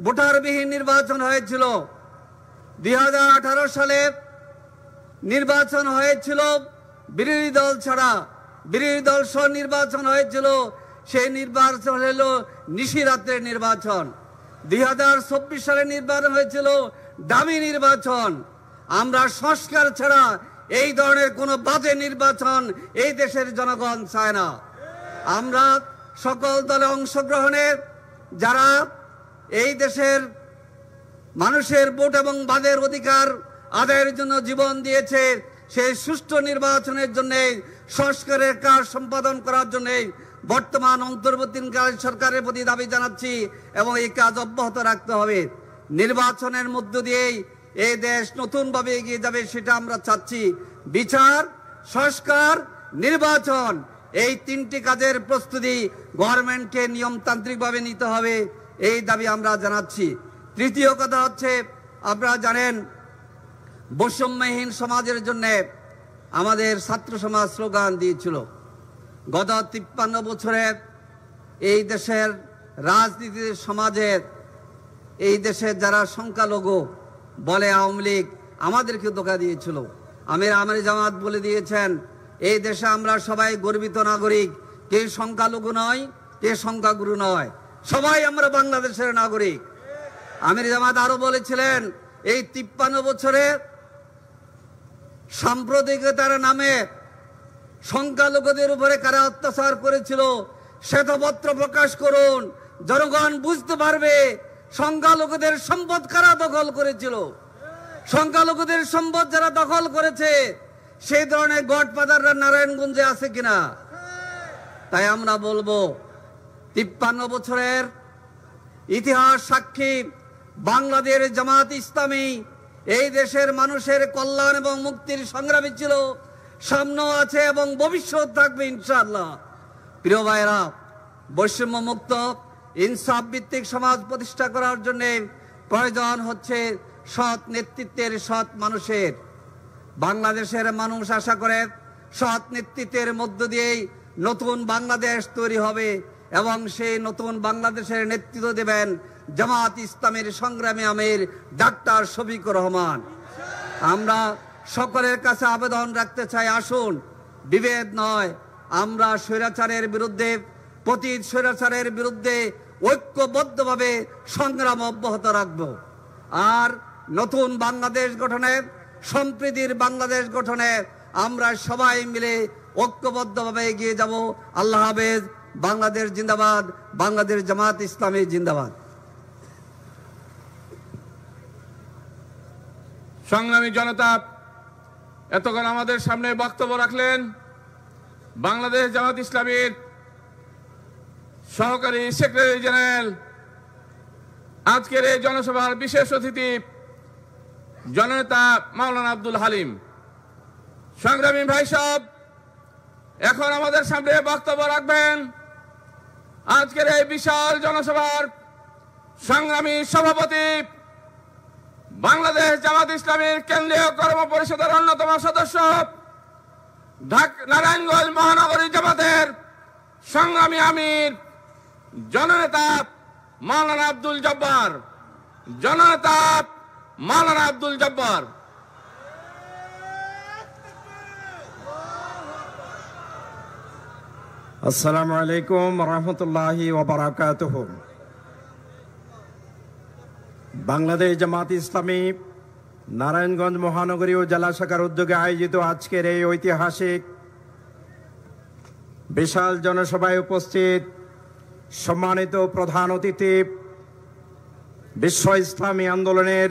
ভোটারবিহীন নির্বাচন হয়েছিল, 2018 সালে নির্বাচন হয়েছিল বিরোধী দল ছাড়া, বিরোধী দল সহ নির্বাচন হয়েছিল। সেই নির্বাচন হলো নিশিরাত্রের নির্বাচন। 2024 সালে নির্বাচন হয়েছিল দামি নির্বাচন। আমরা সংস্কার ছাড়া এই ধরনের কোনো বাজে নির্বাচন এই দেশের জনগণ চায় না। আমরা সকল দলে অংশগ্রহণে যারা এই দেশের মানুষের ভোট এবং বাদের অধিকার আদায়ের জন্য জীবন দিয়েছে, সেই সুষ্ঠু নির্বাচনের জন্য সংস্কারের কাজ সম্পাদন করার জন্য বর্তমান অন্তর্বর্তীকালীন সরকারের প্রতি দাবি জানাচ্ছি এবং এই কাজ অব্যাহত রাখতে হবে। নির্বাচনের মধ্য দিয়েই এই দেশ নতুনভাবে এগিয়ে যাবে, সেটা আমরা চাচ্ছি। বিচার, সংস্কার, নির্বাচন, এই 3টি কাজের প্রস্তুতি গভর্নমেন্টকে নিয়মতান্ত্রিকভাবে নিতে হবে, এই দাবি আমরা জানাচ্ছি। তৃতীয় কথা হচ্ছে, আপনারা জানেন বৈষম্যহীন সমাজের জন্য আমাদের ছাত্র সমাজ স্লোগান দিয়েছিল। গত 53 বছরে এই দেশের রাজনীতির সমাজের, এই দেশের যারা সংখ্যালঘু বলে আওয়ামী লীগ, আমাদেরকে ধোঁকা দিয়েছিল। আমিরে জামাত বলে দিয়েছেন এই দেশে আমরা সবাই গর্বিত নাগরিক, কে সংখ্যালঘু নয়, কে সংখ্যাগুরু নয়, সবাই আমরা বাংলাদেশের নাগরিক। আমিরে জামাত আরো বলেছিলেন এই 53 বছরে সাম্প্রদায়িকতার নামে সংখ্যালঘুদের উপরে কারা অত্যাচার করেছিল শ্বেতপত্র প্রকাশ করুন, জনগণ বুঝতে পারবে সংখ্যালঘুদের সম্পদ কারা দখল করেছিল। সংখ্যালঘুদের সম্পদ যারা দখল করেছে সেই ধরনের গডফাদাররা নারায়ণগঞ্জে আছে কিনা। তাই আমরা বলবো 53 বছরের ইতিহাস সাক্ষী বাংলাদেশ জামাত ইসলামী এই দেশের মানুষের কল্যাণ এবং মুক্তির সংগ্রামী ছিল, সামনেও আছে এবং ভবিষ্যৎ থাকবে ইনশাআল্লাহ। প্রিয় ভাইরা, বৈষম্য মুক্ত ইনসাফ ভিত্তিক সমাজ প্রতিষ্ঠা করার জন্য প্রয়োজন হচ্ছে সৎ নেতৃত্বের, সৎ মানুষের। বাংলাদেশের মানুষ আশা করে সৎ নেতৃত্বের মধ্য দিয়েই নতুন বাংলাদেশ তৈরি হবে এবং সেই নতুন বাংলাদেশের নেতৃত্ব দেবেন জামাত ইসলামের সংগ্রামী আমির ডাক্তার শফিকুর রহমান। আমরা সকলের কাছে আবেদন রাখতে চাই, আসুন বিভেদ নয়, আমরা স্বৈরাচারের বিরুদ্ধে, পতিত স্বৈরাচারের বিরুদ্ধে ঐক্যবদ্ধভাবে সংগ্রাম অব্যাহত রাখব। আর নতুন বাংলাদেশ গঠনে, সম্প্রীতির বাংলাদেশ গঠনে আমরা সবাই মিলে ঐক্যবদ্ধভাবে এগিয়ে যাব। আল্লাহ হাফেজ। বাংলাদেশ জিন্দাবাদ। বাংলাদেশ জামাত ইসলামী জিন্দাবাদ। সংগ্রামী জনতা, এতক্ষণ আমাদের সামনে বক্তব্য রাখলেন বাংলাদেশ জামাত ইসলামীর সহকারী সেক্রেটারি জেনারেল, আজকের এই জনসভার বিশেষ অতিথি জননেতা মাওলানা আব্দুল হালিম। সংগ্রামী ভাই সব, এখন আমাদের সামনে বক্তব্য রাখবেন আজকের এই বিশাল জনসভার সংগ্রামী সভাপতি, বাংলাদেশ জামাত ইসলামীর কেন্দ্রীয় কর্ম পরিষদের অন্যতম সদস্য, নারায়ণগঞ্জ মহানগরী জামাতের সংগ্রামী আমির জননেতা মাওলানা আব্দুল জব্বার। জননেতা মাওলানা আব্দুল জব্বার। আসসালামু আলাইকুম রহমতুল্লাহি ওয়া বারাকাতুহু। বাংলাদেশ জামাত ইসলামী নারায়ণগঞ্জ মহানগরী ও জেলা শাখার উদ্যোগে আয়োজিত আজকের এই ঐতিহাসিক বিশাল জনসভায় উপস্থিত সম্মানিত প্রধান অতিথি, বিশ্ব ইসলামী আন্দোলনের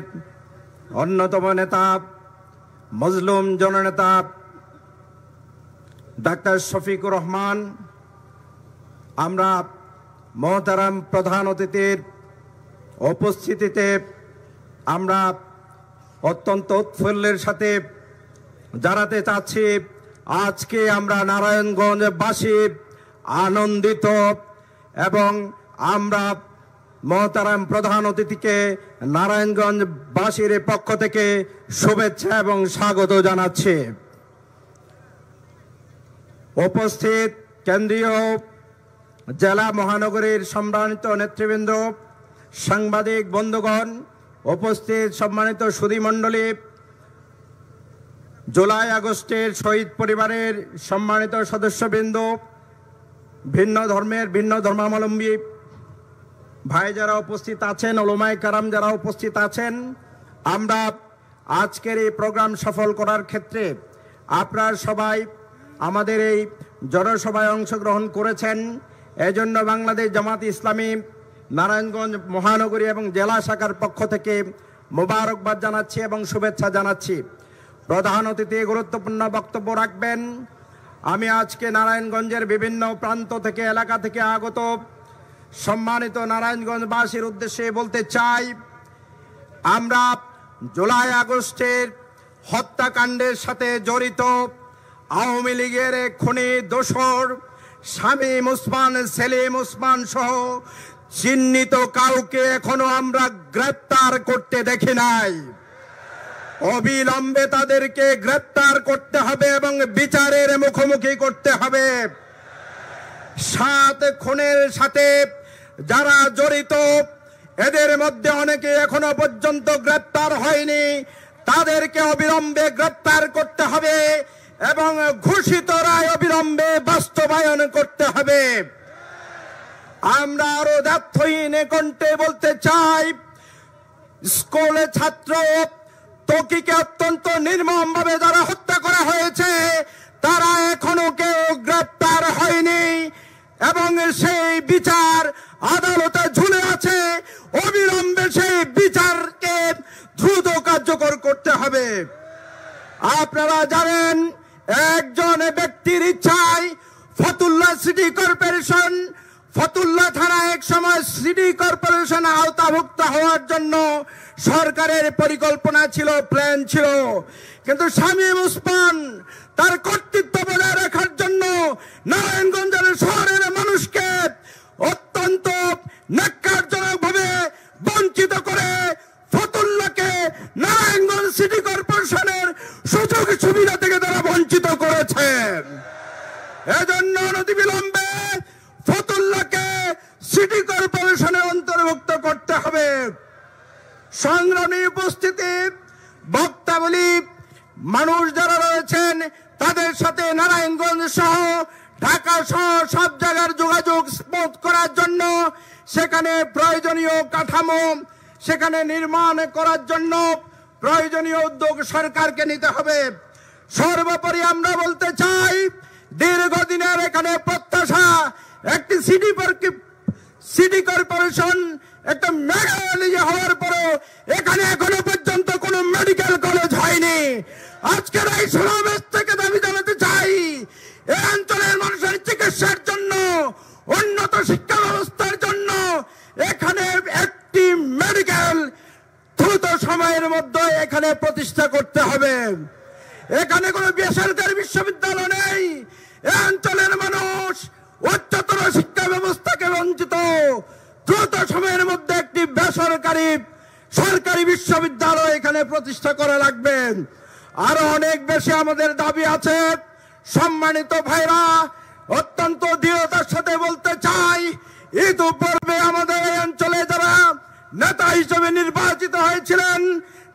অন্যতম নেতা, মজলুম জননেতা ডাক্তার শফিকুর রহমান, আমরা মহতারাম প্রধান অতিথির উপস্থিতিতে আমরা অত্যন্ত উৎফুল্লের সাথে জানাতে চাচ্ছি আজকে আমরা নারায়ণগঞ্জবাসী আনন্দিত এবং আমরা মহতারাম প্রধান অতিথিকে নারায়ণগঞ্জবাসীর পক্ষ থেকে শুভেচ্ছা এবং স্বাগত জানাচ্ছি। উপস্থিত কেন্দ্রীয় জেলা মহানগরীর সম্মানিত নেতৃবৃন্দ, সাংবাদিক বন্ধুগণ, উপস্থিত সম্মানিত সুধীমণ্ডলী, জুলাই আগস্টের শহীদ পরিবারের সম্মানিত সদস্যবৃন্দ, ভিন্ন ধর্মের, ভিন্ন ধর্মাবলম্বী ভাই যারা উপস্থিত আছেন, ওলামায়ে কেরাম যারা উপস্থিত আছেন, আমরা আজকের এই প্রোগ্রাম সফল করার ক্ষেত্রে আপনারা সবাই আমাদের এই জনসভায় অংশগ্রহণ করেছেন। এজন্য বাংলাদেশ জামাত ইসলামী নারায়ণগঞ্জ মহানগরী এবং জেলা শাখার পক্ষ থেকে মোবারকবাদ জানাচ্ছি এবং শুভেচ্ছা জানাচ্ছি। প্রধান অতিথি গুরুত্বপূর্ণ বক্তব্য রাখবেন। আমি আজকে নারায়ণগঞ্জের বিভিন্ন প্রান্ত থেকে, এলাকা থেকে আগত সম্মানিত নারায়ণগঞ্জবাসীর উদ্দেশ্যে বলতে চাই, আমরা জুলাই আগস্টের হত্যাকাণ্ডের সাথে জড়িত আওয়ামী লীগের খুনি দোসর শামীম ওসমান, সেলিম ওসমান সহ চিহ্নিত কাউকে এখনো আমরা গ্রেপ্তার করতে দেখি নাই। অবিলম্বে তাদেরকে গ্রেপ্তার করতে হবে এবং বিচারের মুখোমুখি করতে হবে। 7 খুনের সাথে যারা জড়িত, এদের মধ্যে অনেকে এখনো পর্যন্ত গ্রেপ্তার হয়নি, তাদেরকে অবিলম্বে গ্রেপ্তার করতে হবে এবং ঘোষিত রায় অবিলম্বে বাস্তবায়ন করতে হবে। আমরা আরো দ্ব্যর্থহীন কণ্ঠে বলতে চাই, স্কুলে ছাত্র ত্বকীকে অত্যন্ত নির্মম ভাবে যারা হত্যা করা হয়েছে, তারা এখনো কেউ গ্রেপ্তার হয়নি এবং সেই বিচার আদালতে ঝুলে আছে। অবিলম্বে সেই বিচারকে দ্রুত কার্যকর করতে হবে। আপনারা জানেন, একজন ব্যক্তির ইচ্ছায় ফতুল্লা সিটি কর্পোরেশন ফতুল্লা থানা এক সময় সিটি কর্পোরেশন আওতাভুক্ত হওয়ার জন্য সরকারের পরিকল্পনা ছিল, প্ল্যান ছিল, কিন্তু শামীম ওসমান তার কর্তৃত্ব বজায় রাখার জন্য নারায়ণগঞ্জের শহরের মানুষকে অত্যন্ত ন্যাক্কারজনকভাবে বঞ্চিত করে ফতুল্লাকে নারায়ণগঞ্জ সিটি কর্পোরেশনের সুযোগ সুবিধা থেকে তারা বঞ্চিত করেছেন। এজন্য অনতিবিলম্বে ফতুল্লাকে সিটি কর্পোরেশনে অন্তর্ভুক্ত করতে হবে। সংগ্রামী উপস্থিতি, বক্তাবলী, মানুষ যারা রয়েছেন তাদের সাথে নারায়ণগঞ্জ সহ ঢাকা সহ সব জায়গার যোগাযোগ স্মুথ করার জন্য সেখানে প্রয়োজনীয় কাঠামো সেখানে নির্মাণ করার জন্য প্রয়োজনীয় উদ্যোগ সরকারকে নিতে হবে। সর্বোপরি আমরা বলতে চাই, দীর্ঘদিনের এখানে প্রত্যাশা একটি সিটি কর্পোরেশন একটা মেডিকেল হওয়ার পরও এখানে এখনো পর্যন্ত কোনো মেডিকেল কলেজ হয়নি। আজকের এই সমাবেশ থেকে দাবি জানাতে চাই, এই অঞ্চলের মানুষের চিকিৎসার জন্য, উন্নত শিক্ষা ব্যবস্থার জন্য এখানে একটি মেডিকেল দ্রুত সময়ের মধ্যে এখানে প্রতিষ্ঠা করতে হবে। এখানে কোনো বেসরকারি বিশ্ববিদ্যালয় নেই। এই অঞ্চলের মানুষ উচ্চতর শিক্ষা ব্যবস্থাকে বঞ্চিত। দ্রুত সময়ের মধ্যে একটি বেসরকারি সরকারি বিশ্ববিদ্যালয় এখানে প্রতিষ্ঠা করা লাগবে। আরো অনেক বেশি আমাদের দাবি আছে। সম্মানিত ভাইরা, অত্যন্ত দৃঢ়তার সাথে বলতে চাই, ইতিপূর্বে আমাদের এই অঞ্চলে যারা নেতা হিসেবে নির্বাচিত হয়েছিলেন,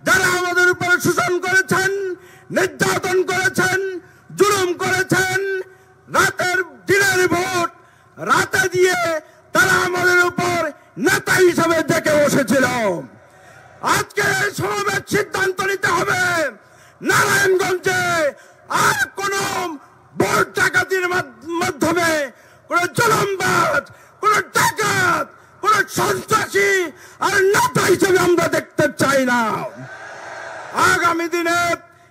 যারা আমাদের উপরে শোষণ করেছেন, নির্যাতন করেছেন, জুলুম করেছেন, রাতের দিনের ভোট রাতে দিয়ে তারা আমাদের উপর নেতা হিসেবে ডেকে বসেছিল। আজকে এই সমাবেশ সিদ্ধান্ত নিতে হবে, নারায়ণগঞ্জে আর কোন ভোট ডাকাতির মাধ্যমে কোন জুলুমবাজ, কোন ডাকাত, কোন সন্ত্রাসী আর নেতা হিসেবে আমরা দেখতে চাই না। আগামী দিনে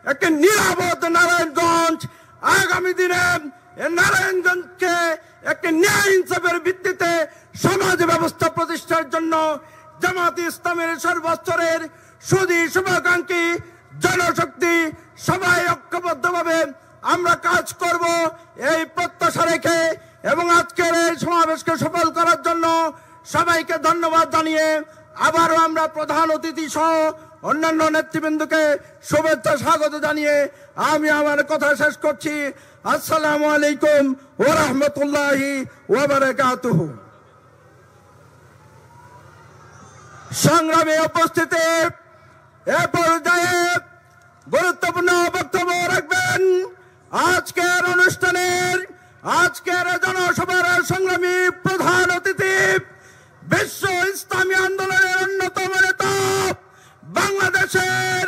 একটি নিরাপদ নারায়ণগঞ্জ, আগামী দিনে নারায়ণগঞ্জকে একটি ন্যায় ইনসাফের ভিত্তিতে সমাজ ব্যবস্থা প্রতিষ্ঠার জন্য জামাতে ইসলামের সর্বস্তরের সুধী শুভাকাঙ্ক্ষী জনশক্তি সবাই ঐক্যবদ্ধভাবে আমরা কাজ করব এই প্রত্যাশা রেখে, এবং আজকের এই সমাবেশকে সফল করার জন্য সবাইকে ধন্যবাদ জানিয়ে আবারও আমরা প্রধান অতিথি সহ অন্যান্য নেতৃবৃন্দকে শুভেচ্ছা স্বাগত জানিয়ে আমি আমার কথা শেষ করছি। আসসালামু আলাইকুম ওয়া রাহমাতুল্লাহি ওয়া বারাকাতুহু। সংগ্রামে উপস্থিতি, এ পর্যায়ে গুরুত্বপূর্ণ বক্তব্য রাখবেন আজকের অনুষ্ঠানের, আজকের জনসভার সংগ্রামী প্রধান অতিথি, বিশ্ব ইসলামী আন্দোলনের অন্যতম নেতা, বাংলাদেশের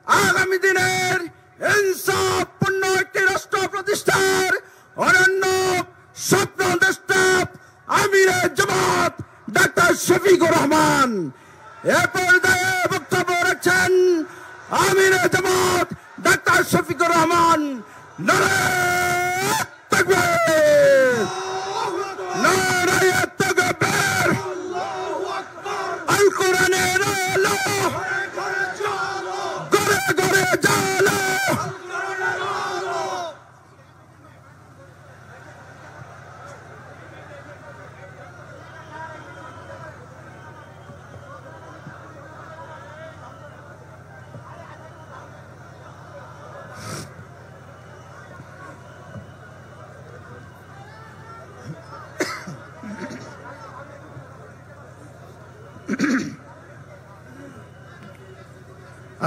আগামী দিনের ইনসাফপূর্ণ একটি রাষ্ট্র প্রতিষ্ঠার অনন্য স্বপ্নদ্রষ্টা আমিরে জামাত ডাক্তার শফিকুর রহমান। এ পর্যায়ে বক্তব্য রাখছেন আমিরে জামাত ডাক্তার শফিকুর রহমান। নারায়ে তাকবীর, নারায়ে তাকবীর, আল কোরআনের আলো ঘরে ঘরে জ্বালো।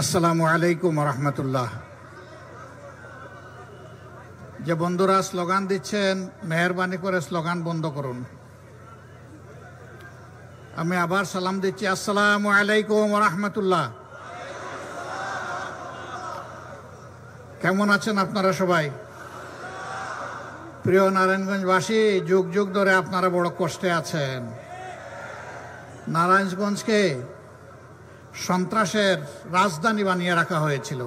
আসসালামু আলাইকুম রহমতুল্লাহ। যে বন্ধুরা স্লোগান দিচ্ছেন, মেহরবানি করে স্লোগান বন্ধ করুন। আমি আবার সালাম দিচ্ছি, আসসালামু আলাইকুম রহমতুল্লাহ। কেমন আছেন আপনারা সবাই? প্রিয় নারায়ণগঞ্জবাসী, যুগ যুগ ধরে আপনারা বড় কষ্টে আছেন। নারায়ণগঞ্জকে সন্ত্রাসের রাজধানী বানিয়ে রাখা হয়েছিল।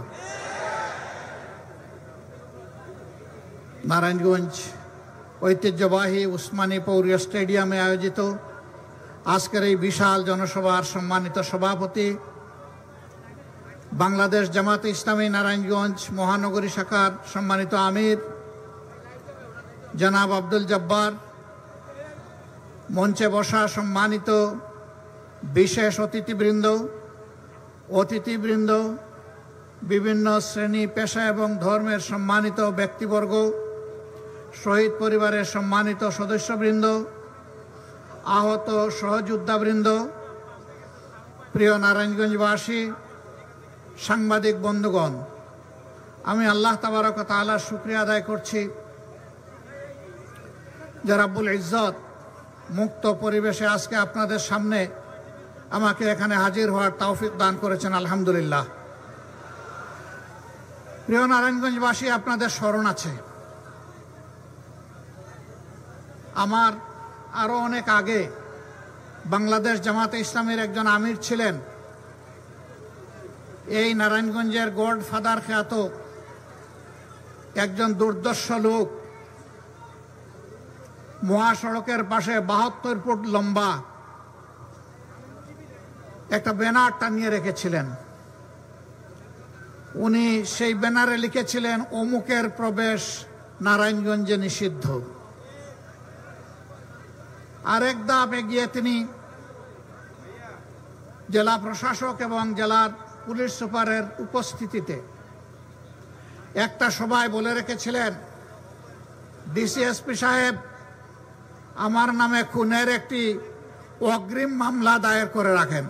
নারায়ণগঞ্জ ঐতিহ্যবাহী উসমানী পৌর স্টেডিয়ামে আয়োজিত আজকের এই বিশাল জনসভার সম্মানিত সভাপতি, বাংলাদেশ জামাতে ইসলামী নারায়ণগঞ্জ মহানগরী শাখার সম্মানিত আমির জনাব আব্দুল জব্বার, মঞ্চে বসা সম্মানিত বিশেষ অতিথিবৃন্দ, বিভিন্ন শ্রেণী পেশা এবং ধর্মের সম্মানিত ব্যক্তিবর্গ, শহীদ পরিবারের সম্মানিত সদস্যবৃন্দ, আহত সহযোদ্ধাবৃন্দ, প্রিয় নারায়ণগঞ্জবাসী, সাংবাদিক বন্ধুগণ, আমি আল্লাহ তাবারক ওয়া তাআলার শুকরিয়া আদায় করছি যে রাব্বুল ইজ্জত মুক্ত পরিবেশে আজকে আপনাদের সামনে আমাকে এখানে হাজির হওয়ার তৌফিক দান করেছেন। আলহামদুলিল্লাহ। প্রিয় নারায়ণগঞ্জবাসী, আপনাদের স্মরণ আছে আমার আরো অনেক আগে বাংলাদেশ জামাতে ইসলামীর একজন আমির ছিলেন, এই নারায়ণগঞ্জের গডফাদার খ্যাত একজন দুর্দর্শ লোক মহাসড়কের পাশে 72 ফুট লম্বা একটা ব্যানার টানিয়ে রেখেছিলেন। উনি সেই ব্যানারে লিখেছিলেন, অমুকের প্রবেশ নারায়ণগঞ্জে নিষিদ্ধ। আরেক ধাপ এগিয়ে তিনি জেলা প্রশাসক এবং জেলার পুলিশ সুপারের উপস্থিতিতে একটা সভায় বলে রেখেছিলেন, ডিসিএসপি সাহেব, আমার নামে খুনের একটি অগ্রিম মামলা দায়ের করে রাখেন।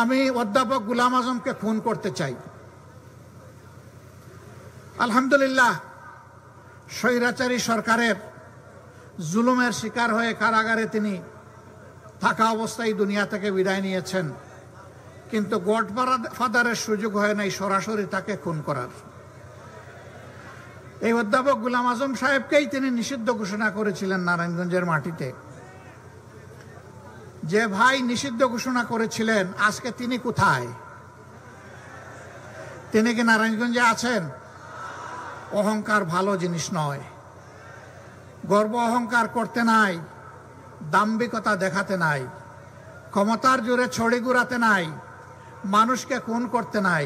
আমি অধ্যাপক গোলাম আজমকে খুন করতে চাই। আলহামদুলিল্লাহ, স্বৈরাচারী সরকারের জুলুমের শিকার হয়ে কারাগারে তিনি থাকা অবস্থায় দুনিয়া থেকে বিদায় নিয়েছেন, কিন্তু গডফাদারের সুযোগ হয় নাই সরাসরি তাকে খুন করার। এই অধ্যাপক গোলাম আজম সাহেবকেই তিনি নিষিদ্ধ ঘোষণা করেছিলেন নারায়ণগঞ্জের মাটিতে। যে ভাই নিষিদ্ধ ঘোষণা করেছিলেন, আজকে তিনি কোথায়? তিনি কি নারায়ণগঞ্জে আছেন? অহংকার ভালো জিনিস নয়। গর্ব অহংকার করতে নাই, দাম্ভিকতা দেখাতে নাই, ক্ষমতার জোরে ছড়ি ঘুরাতে নাই, মানুষকে খুন করতে নাই,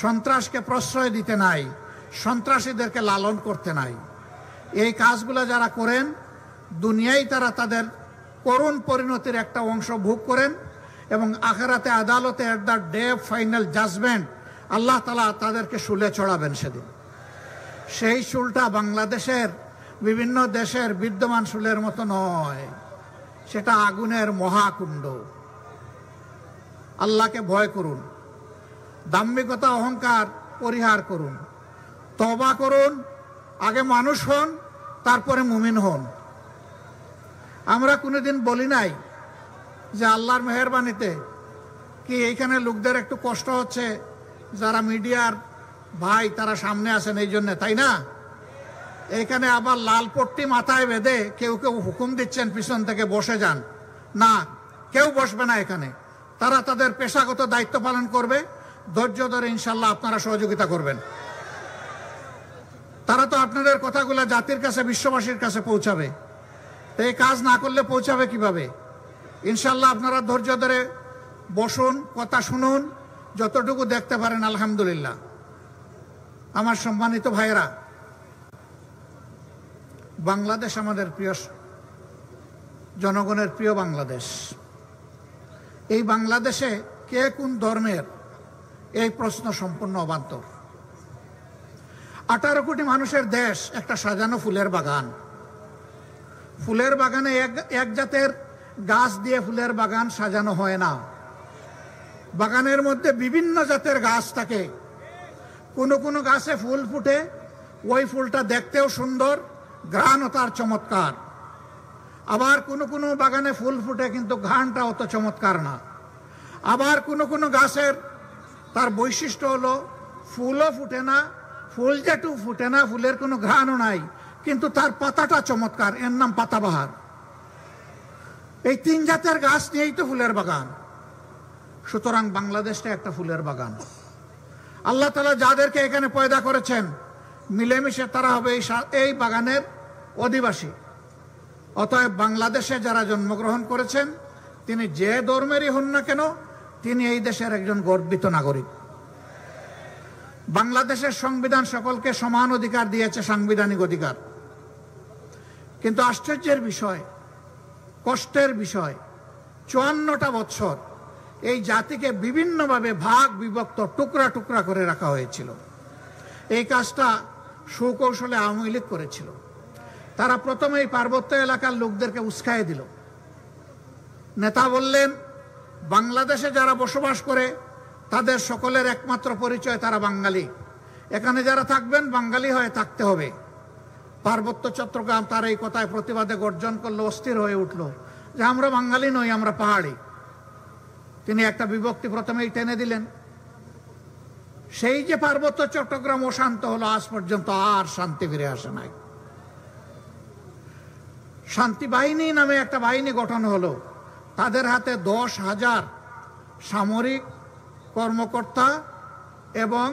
সন্ত্রাসকে প্রশ্রয় দিতে নাই, সন্ত্রাসীদেরকে লালন করতে নাই। এই কাজগুলো যারা করেন, দুনিয়ায় তারা তাদের করুণ পরিণতির একটা অংশ ভোগ করেন এবং আখিরাতে আদালতে at the day of final judgment আল্লাহ তাআলা তাদেরকে শুলে চড়াবেন সেদিন। সেই শুলটা বাংলাদেশের বিভিন্ন দেশের বিদ্যমান শুলের মতো নয়, সেটা আগুনের মহাকুণ্ড। আল্লাহকে ভয় করুন, দাম্ভিকতা অহংকার পরিহার করুন, তওবা করুন, আগে মানুষ হন, তারপরে মুমিন হন। আমরা কোনোদিন বলি নাই যে আল্লাহর মেহেরবানিতে কি এইখানে লোকদের একটু কষ্ট হচ্ছে, যারা মিডিয়ার ভাই তারা সামনে আছেন এই জন্য, তাই না? এইখানে আবার লাল পট্টি মাথায় বেঁধে কেউ কেউ হুকুম দিচ্ছেন পিছন থেকে বসে যান। না, কেউ বসবে না এখানে। তারা তাদের পেশাগত দায়িত্ব পালন করবে, ধৈর্য ধরে ইনশাল্লাহ আপনারা সহযোগিতা করবেন। তারা তো আপনাদের কথাগুলো জাতির কাছে, বিশ্ববাসীর কাছে পৌঁছাবে। তো এই কাজ না করলে পৌঁছাবে কিভাবে? ইনশাল্লাহ আপনারা ধৈর্য ধরে বসুন, কথা শুনুন, যতটুকু দেখতে পারেন আলহামদুলিল্লাহ। আমার সম্মানিত ভাইয়েরা, বাংলাদেশ আমাদের প্রিয় জনগণের প্রিয় বাংলাদেশ। এই বাংলাদেশে কে কোন ধর্মের, এই প্রশ্ন সম্পূর্ণ অবান্তর। 18 কোটি মানুষের দেশ একটা সাজানো ফুলের বাগান। ফুলের বাগানে এক জাতের গাছ দিয়ে ফুলের বাগান সাজানো হয় না। বাগানের মধ্যে বিভিন্ন জাতের গাছ থাকে। কোনো গাছে ফুল ফুটে, ওই ফুলটা দেখতেও সুন্দর, ঘ্রাণও তার চমৎকার। আবার কোনো বাগানে ফুল ফুটে কিন্তু ঘ্রাণটা অত চমৎকার না। আবার কোনো গাছের তার বৈশিষ্ট্য হলো ফুলও ফুটে না, ফুল যেটু ফুটে না, ফুলের কোনো ঘ্রাণও নাই, কিন্তু তার পাতাটা চমৎকার, এর নাম পাতাবাহার। এই 3 জাতের গাছ নিয়েই তো ফুলের বাগান। সুতরাং বাংলাদেশটা একটা ফুলের বাগান। আল্লাহ তাআলা যাদেরকে এখানে পয়দা করেছেন মিলেমিশে তারা হবে এই বাগানের অধিবাসী। অতএব বাংলাদেশে যারা জন্মগ্রহণ করেছেন তিনি যে ধর্মেরই হন না কেন তিনি এই দেশের একজন গর্বিত নাগরিক। বাংলাদেশের সংবিধান সকলকে সমান অধিকার দিয়েছে, সাংবিধানিক অধিকার। কিন্তু আশ্চর্যের বিষয়, কষ্টের বিষয়, 54টা বছর এই জাতিকে বিভিন্নভাবে ভাগ বিভক্ত টুকরা টুকরা করে রাখা হয়েছিল। এই কাজটা সুকৌশলে আওয়ামী লীগ করেছিল। তারা প্রথমে এই পার্বত্য এলাকার লোকদেরকে উস্কায়ে দিল। নেতা বললেন বাংলাদেশে যারা বসবাস করে তাদের সকলের একমাত্র পরিচয় তারা বাঙালি, এখানে যারা থাকবেন বাঙালি হয়ে থাকতে হবে। পার্বত্য চট্টগ্রাম তার এই কথায় প্রতিবাদে গর্জন করলো, অস্থির হয়ে উঠল যে আমরা বাঙালি নই, আমরা পাহাড়ি। তিনি একটা বিভক্তি প্রথমেই টেনে দিলেন। সেই যে পার্বত্য চট্টগ্রাম অশান্ত হলো, আজ পর্যন্ত আর শান্তি ফিরে আসে নাই। শান্তি বাহিনী নামে একটা বাহিনী গঠন হলো, তাদের হাতে 10,000 সামরিক কর্মকর্তা এবং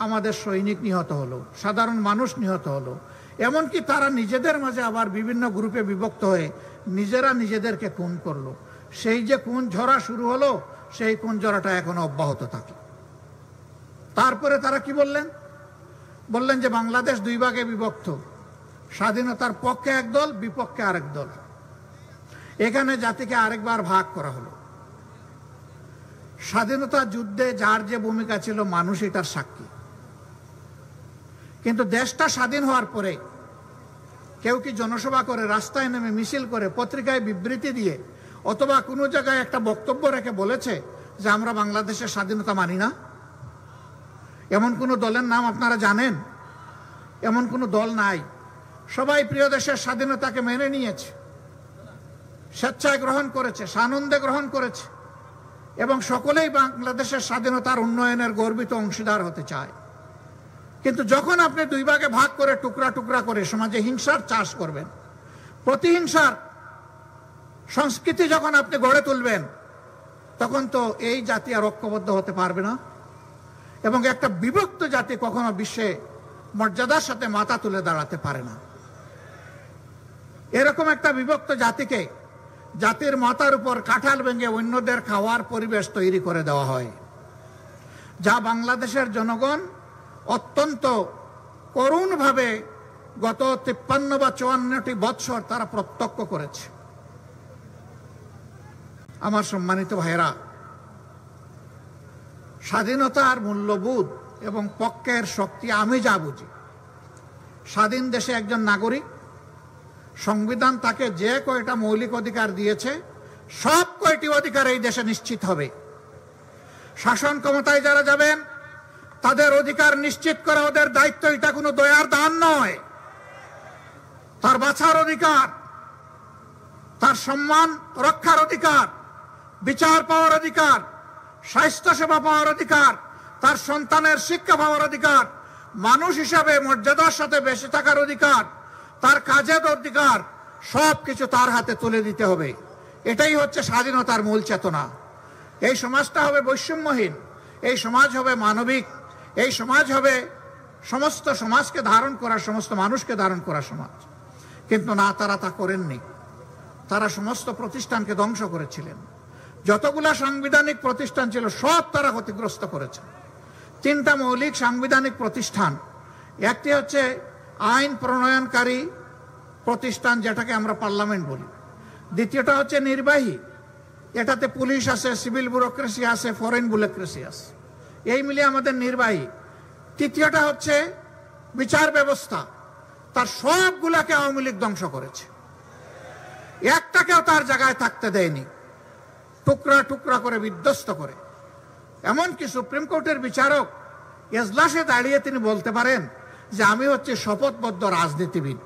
আমাদের সৈনিক নিহত হলো, সাধারণ মানুষ নিহত হলো। এমনকি তারা নিজেদের মাঝে আবার বিভিন্ন গ্রুপে বিভক্ত হয়ে নিজেরা নিজেদেরকে খুন করলো। সেই যে খুন ঝরা শুরু হলো, সেই খুন ঝরাটা এখনো অব্যাহত থাকে। তারপরে তারা কি বললেন? বললেন যে বাংলাদেশ 2 ভাগে বিভক্ত, স্বাধীনতার পক্ষে এক দল, বিপক্ষে আরেক দল। এখানে জাতিকে আরেকবার ভাগ করা হলো। স্বাধীনতা যুদ্ধে যার যে ভূমিকা ছিল মানুষ এটার সাক্ষী। কিন্তু দেশটা স্বাধীন হওয়ার পরে কেউ কি জনসভা করে, রাস্তায় নেমে মিছিল করে, পত্রিকায় বিবৃতি দিয়ে অথবা কোনো জায়গায় একটা বক্তব্য রেখে বলেছে যে আমরা বাংলাদেশের স্বাধীনতা মানি না? এমন কোনো দলের নাম আপনারা জানেন? এমন কোনো দল নাই। সবাই প্রিয় দেশের স্বাধীনতাকে মেনে নিয়েছে, স্বেচ্ছায় গ্রহণ করেছে, সানন্দে গ্রহণ করেছে এবং সকলেই বাংলাদেশের স্বাধীনতার উন্নয়নের গর্বিত অংশীদার হতে চায়। কিন্তু যখন আপনি 2 ভাগে ভাগ করে টুকরা টুকরা করে সমাজে হিংসার চাষ করবেন, প্রতিহিংসার সংস্কৃতি যখন আপনি গড়ে তুলবেন, তখন তো এই জাতি আর ঐক্যবদ্ধ হতে পারবে না। এবং একটা বিভক্ত জাতি কখনো বিশ্বে মর্যাদার সাথে মাথা তুলে দাঁড়াতে পারে না। এরকম একটা বিভক্ত জাতিকে জাতির মাথার উপর কাঁঠাল ভেঙে অন্যদের খাওয়ার পরিবেশ তৈরি করে দেওয়া হয়, যা বাংলাদেশের জনগণ অত্যন্ত করুণভাবে গত 53 বা 54টি বৎসর তারা প্রত্যক্ষ করেছে। আমার সম্মানিত ভাইরা, স্বাধীনতার মূল্যবোধ এবং পক্ষের শক্তি আমি যা বুঝি, স্বাধীন দেশে একজন নাগরিক, সংবিধান তাকে যে কয়টা মৌলিক অধিকার দিয়েছে সব কয়টি অধিকার এই দেশে নিশ্চিত হবে। শাসন ক্ষমতায় যারা যাবেন তাদের অধিকার নিশ্চিত করা ওদের দায়িত্ব। এটা কোনো দয়ার দান নয়। তার বাঁচার অধিকার, তার সম্মান রক্ষার অধিকার, বিচার পাওয়ার অধিকার, স্বাস্থ্য সেবা পাওয়ার অধিকার, তার সন্তানের শিক্ষা পাওয়ার অধিকার, মানুষ হিসাবে মর্যাদার সাথে বেঁচে থাকার অধিকার, তার কাজের অধিকার, সবকিছু তার হাতে তুলে দিতে হবে। এটাই হচ্ছে স্বাধীনতার মূল চেতনা। এই সমাজটা হবে বৈষম্যহীন, এই সমাজ হবে মানবিক, এই সমাজ হবে সমস্ত সমাজকে ধারণ করা, সমস্ত মানুষকে ধারণ করা সমাজ। কিন্তু না, তারা তা করেননি। তারা সমস্ত প্রতিষ্ঠানকে ধ্বংস করেছিলেন। যতগুলা সাংবিধানিক প্রতিষ্ঠান ছিল সব তারা ক্ষতিগ্রস্ত করেছে। 3টা মৌলিক সাংবিধানিক প্রতিষ্ঠান, একটি হচ্ছে আইন প্রণয়নকারী প্রতিষ্ঠান, যেটাকে আমরা পার্লামেন্ট বলি। দ্বিতীয়টা হচ্ছে নির্বাহী, এটাতে পুলিশ আছে, সিভিল ব্যুরোক্রেসি আছে, ফরেন ব্যুরোক্রেসি আছে, এই মিলিয়ে আমাদের নির্বাহী। তৃতীয়টা হচ্ছে বিচার ব্যবস্থা, তার সবগুলাকে আওয়ামী লীগ ধ্বংস করেছে, একটাকেও তার জায়গায় থাকতে দেয়নি, টুকরা টুকরা করে বিধ্বস্ত করে। এমনকি সুপ্রিম কোর্টের বিচারক এজলাসে দাঁড়িয়ে তিনি বলতে পারেন যে আমি হচ্ছে শপথবদ্ধ রাজনীতিবিদ।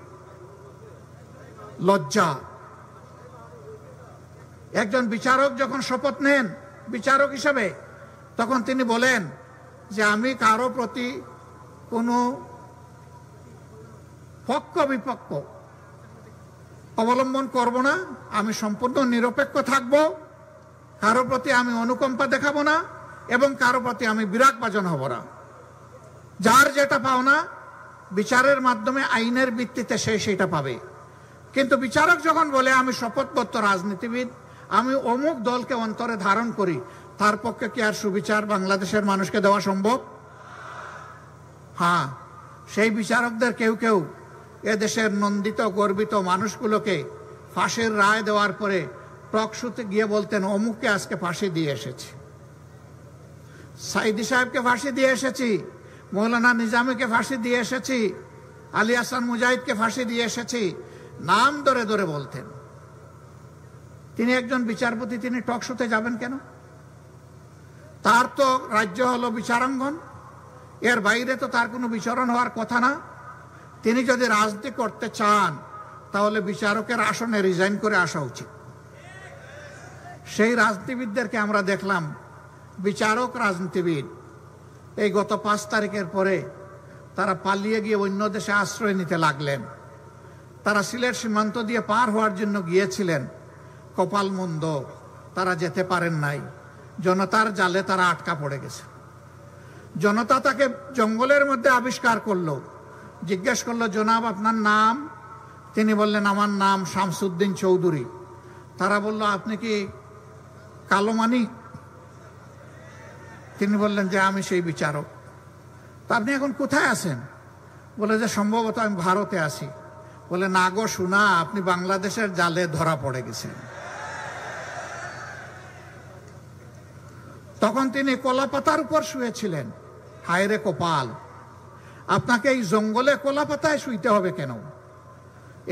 লজ্জা! একজন বিচারক যখন শপথ নেন বিচারক হিসাবে, তখন তিনি বলেন যে আমি কারো প্রতি কোনো পক্ষ বিপক্ষ অবলম্বন করব না, আমি সম্পূর্ণ নিরপেক্ষ থাকব, কারো প্রতি আমি অনুকম্পা দেখাবো না এবং কারো প্রতি আমি বিরাগভাজন হব না। যার যেটা পাওনা বিচারের মাধ্যমে আইনের ভিত্তিতে সে সেটা পাবে। কিন্তু বিচারক যখন বলে আমি শপথবদ্ধ রাজনীতিবিদ, আমি অমুক দলকে অন্তরে ধারণ করি, তার পক্ষে কি আর সুবিচার বাংলাদেশের মানুষকে দেওয়া সম্ভব? হ্যাঁ, সেই বিচারকদের কেউ কেউ এদেশের নন্দিত গর্বিত মানুষগুলোকে ফাঁসির রায় দেওয়ার পরে টকশোতে গিয়ে বলতেন অমুককে আজকে ফাঁসি দিয়ে এসেছি, সাইদি সাহেবকে ফাঁসি দিয়ে এসেছি, মৌলানা নিজামীকে ফাঁসি দিয়ে এসেছি, আলী হাসান মুজাহিদকে ফাঁসি দিয়ে এসেছি, নাম ধরে ধরে বলতেন। তিনি একজন বিচারপতি, তিনি টকশোতে যাবেন কেন? তার তো রাজ্য হলো বিচারাঙ্গন, এর বাইরে তো তার কোনো বিচরণ হওয়ার কথা না। তিনি যদি রাজনীতি করতে চান তাহলে বিচারকের আসনে রিজাইন করে আসা উচিত। সেই রাজনীতিবিদদেরকে আমরা দেখলাম, বিচারক রাজনীতিবিদ, এই গত 5 তারিখের পরে তারা পালিয়ে গিয়ে অন্য দেশে আশ্রয় নিতে লাগলেন। তারা সিলেট সীমান্ত দিয়ে পার হওয়ার জন্য গিয়েছিলেন, কপাল মন্দ, তারা যেতে পারেন নাই, জনতার জালে তারা আটকা পড়ে গেছে। জনতা তাকে জঙ্গলের মধ্যে আবিষ্কার করলো, জিজ্ঞেস করলো জনাব আপনার নাম? তিনি বললেন আমার নাম শামসুদ্দিন চৌধুরী। তারা বলল আপনি কি কালো মানিক? তিনি বললেন যে আমি সেই বিচারক। তা আপনি এখন কোথায় আছেন? বলে যে সম্ভবত আমি ভারতে আছি। বলে না গো শোনা, আপনি বাংলাদেশের জালে ধরা পড়ে গেছেন। তখন তিনি কলাপাতার উপর শুয়েছিলেন। হায় রে কপাল, আপনাকে এই জঙ্গলে কলাপাতায় শুইতে হবে কেন?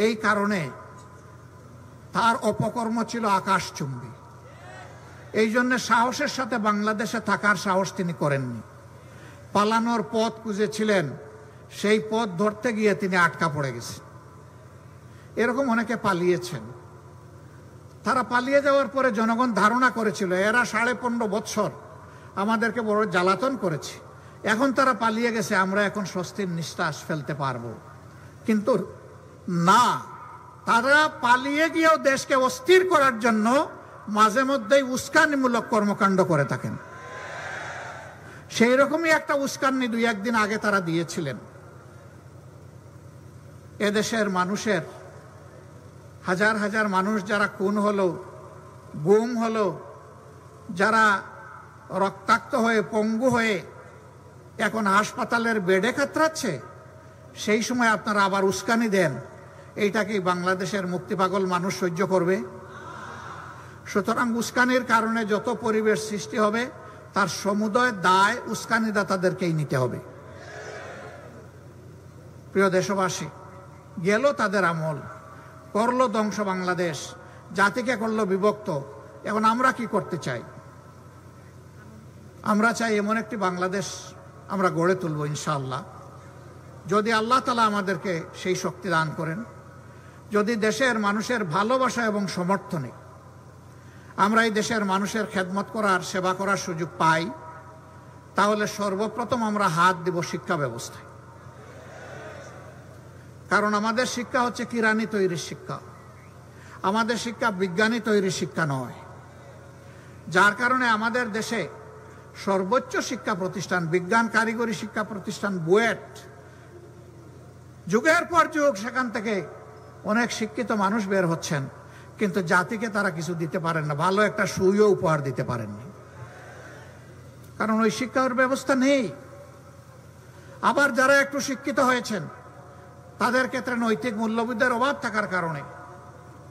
এই কারণে তার অপকর্ম ছিল আকাশচুম্বী। এই জন্য সাহসের সাথে বাংলাদেশে থাকার সাহস তিনি করেননি। পালানোর পথ খুঁজেছিলেন, সেই পথ ধরতে গিয়ে তিনি আটকা পড়ে গেছেন। এরকম অনেকে পালিয়েছেন। তারা পালিয়ে যাওয়ার পরে জনগণ ধারণা করেছিল এরা 15.5 বছর আমাদেরকে বড় জ্বালাতন করেছে, এখন তারা পালিয়ে গেছে, আমরা এখন স্বস্তির নিঃশ্বাস ফেলতে পারবো। কিন্তু না, তারা পালিয়ে গিয়েও দেশকে অস্থির করার জন্য মাঝে মধ্যেই উস্কানিমূলক কর্মকাণ্ড করে থাকেন। সেই রকমই একটা উস্কানি 2-1 দিন আগে তারা দিয়েছিলেন। এদেশের মানুষের হাজার হাজার মানুষ যারা খুন হলো, গুম হলো, যারা রক্তাক্ত হয়ে পঙ্গু হয়ে এখন হাসপাতালের বেডে কাতরাচ্ছে, সেই সময় আপনারা আবার উস্কানি দেন। এইটা কি বাংলাদেশের মুক্তিপাগল মানুষ সহ্য করবে? সুতরাং উস্কানির কারণে যত পরিবেশ সৃষ্টি হবে তার সমুদয় দায় উস্কানিদাতাদেরকেই নিতে হবে। প্রিয় দেশবাসী, গেল তাদের আমল, করলো ধ্বংস বাংলাদেশ, জাতিকে করলো বিভক্ত। এখন আমরা কি করতে চাই? আমরা চাই এমন একটি বাংলাদেশ আমরা গড়ে তুলব ইনশাআল্লাহ, যদি আল্লাহ তাআলা আমাদেরকে সেই শক্তি দান করেন। যদি দেশের মানুষের ভালোবাসা এবং সমর্থনে আমরা এই দেশের মানুষের খেদমত করার, সেবা করার সুযোগ পাই, তাহলে সর্বপ্রথম আমরা হাত দেব শিক্ষা ব্যবস্থায়। কারণ আমাদের শিক্ষা হচ্ছে কিরানি তৈরির শিক্ষা, আমাদের শিক্ষা বিজ্ঞানী তৈরির শিক্ষা নয়। যার কারণে আমাদের দেশে সর্বোচ্চ শিক্ষা প্রতিষ্ঠান, বিজ্ঞান কারিগরি শিক্ষা প্রতিষ্ঠান বুয়েট, যুগের পর যুগ সেখান থেকে অনেক শিক্ষিত মানুষ বের হচ্ছেন, কিন্তু জাতিকে তারা কিছু দিতে পারেন না, ভালো একটা সুইও উপহার দিতে পারেননি, কারণ ওই শিক্ষার ব্যবস্থা নেই। আবার যারা একটু শিক্ষিত হয়েছেন তাদের ক্ষেত্রে নৈতিক মূল্যবোধের অভাব থাকার কারণে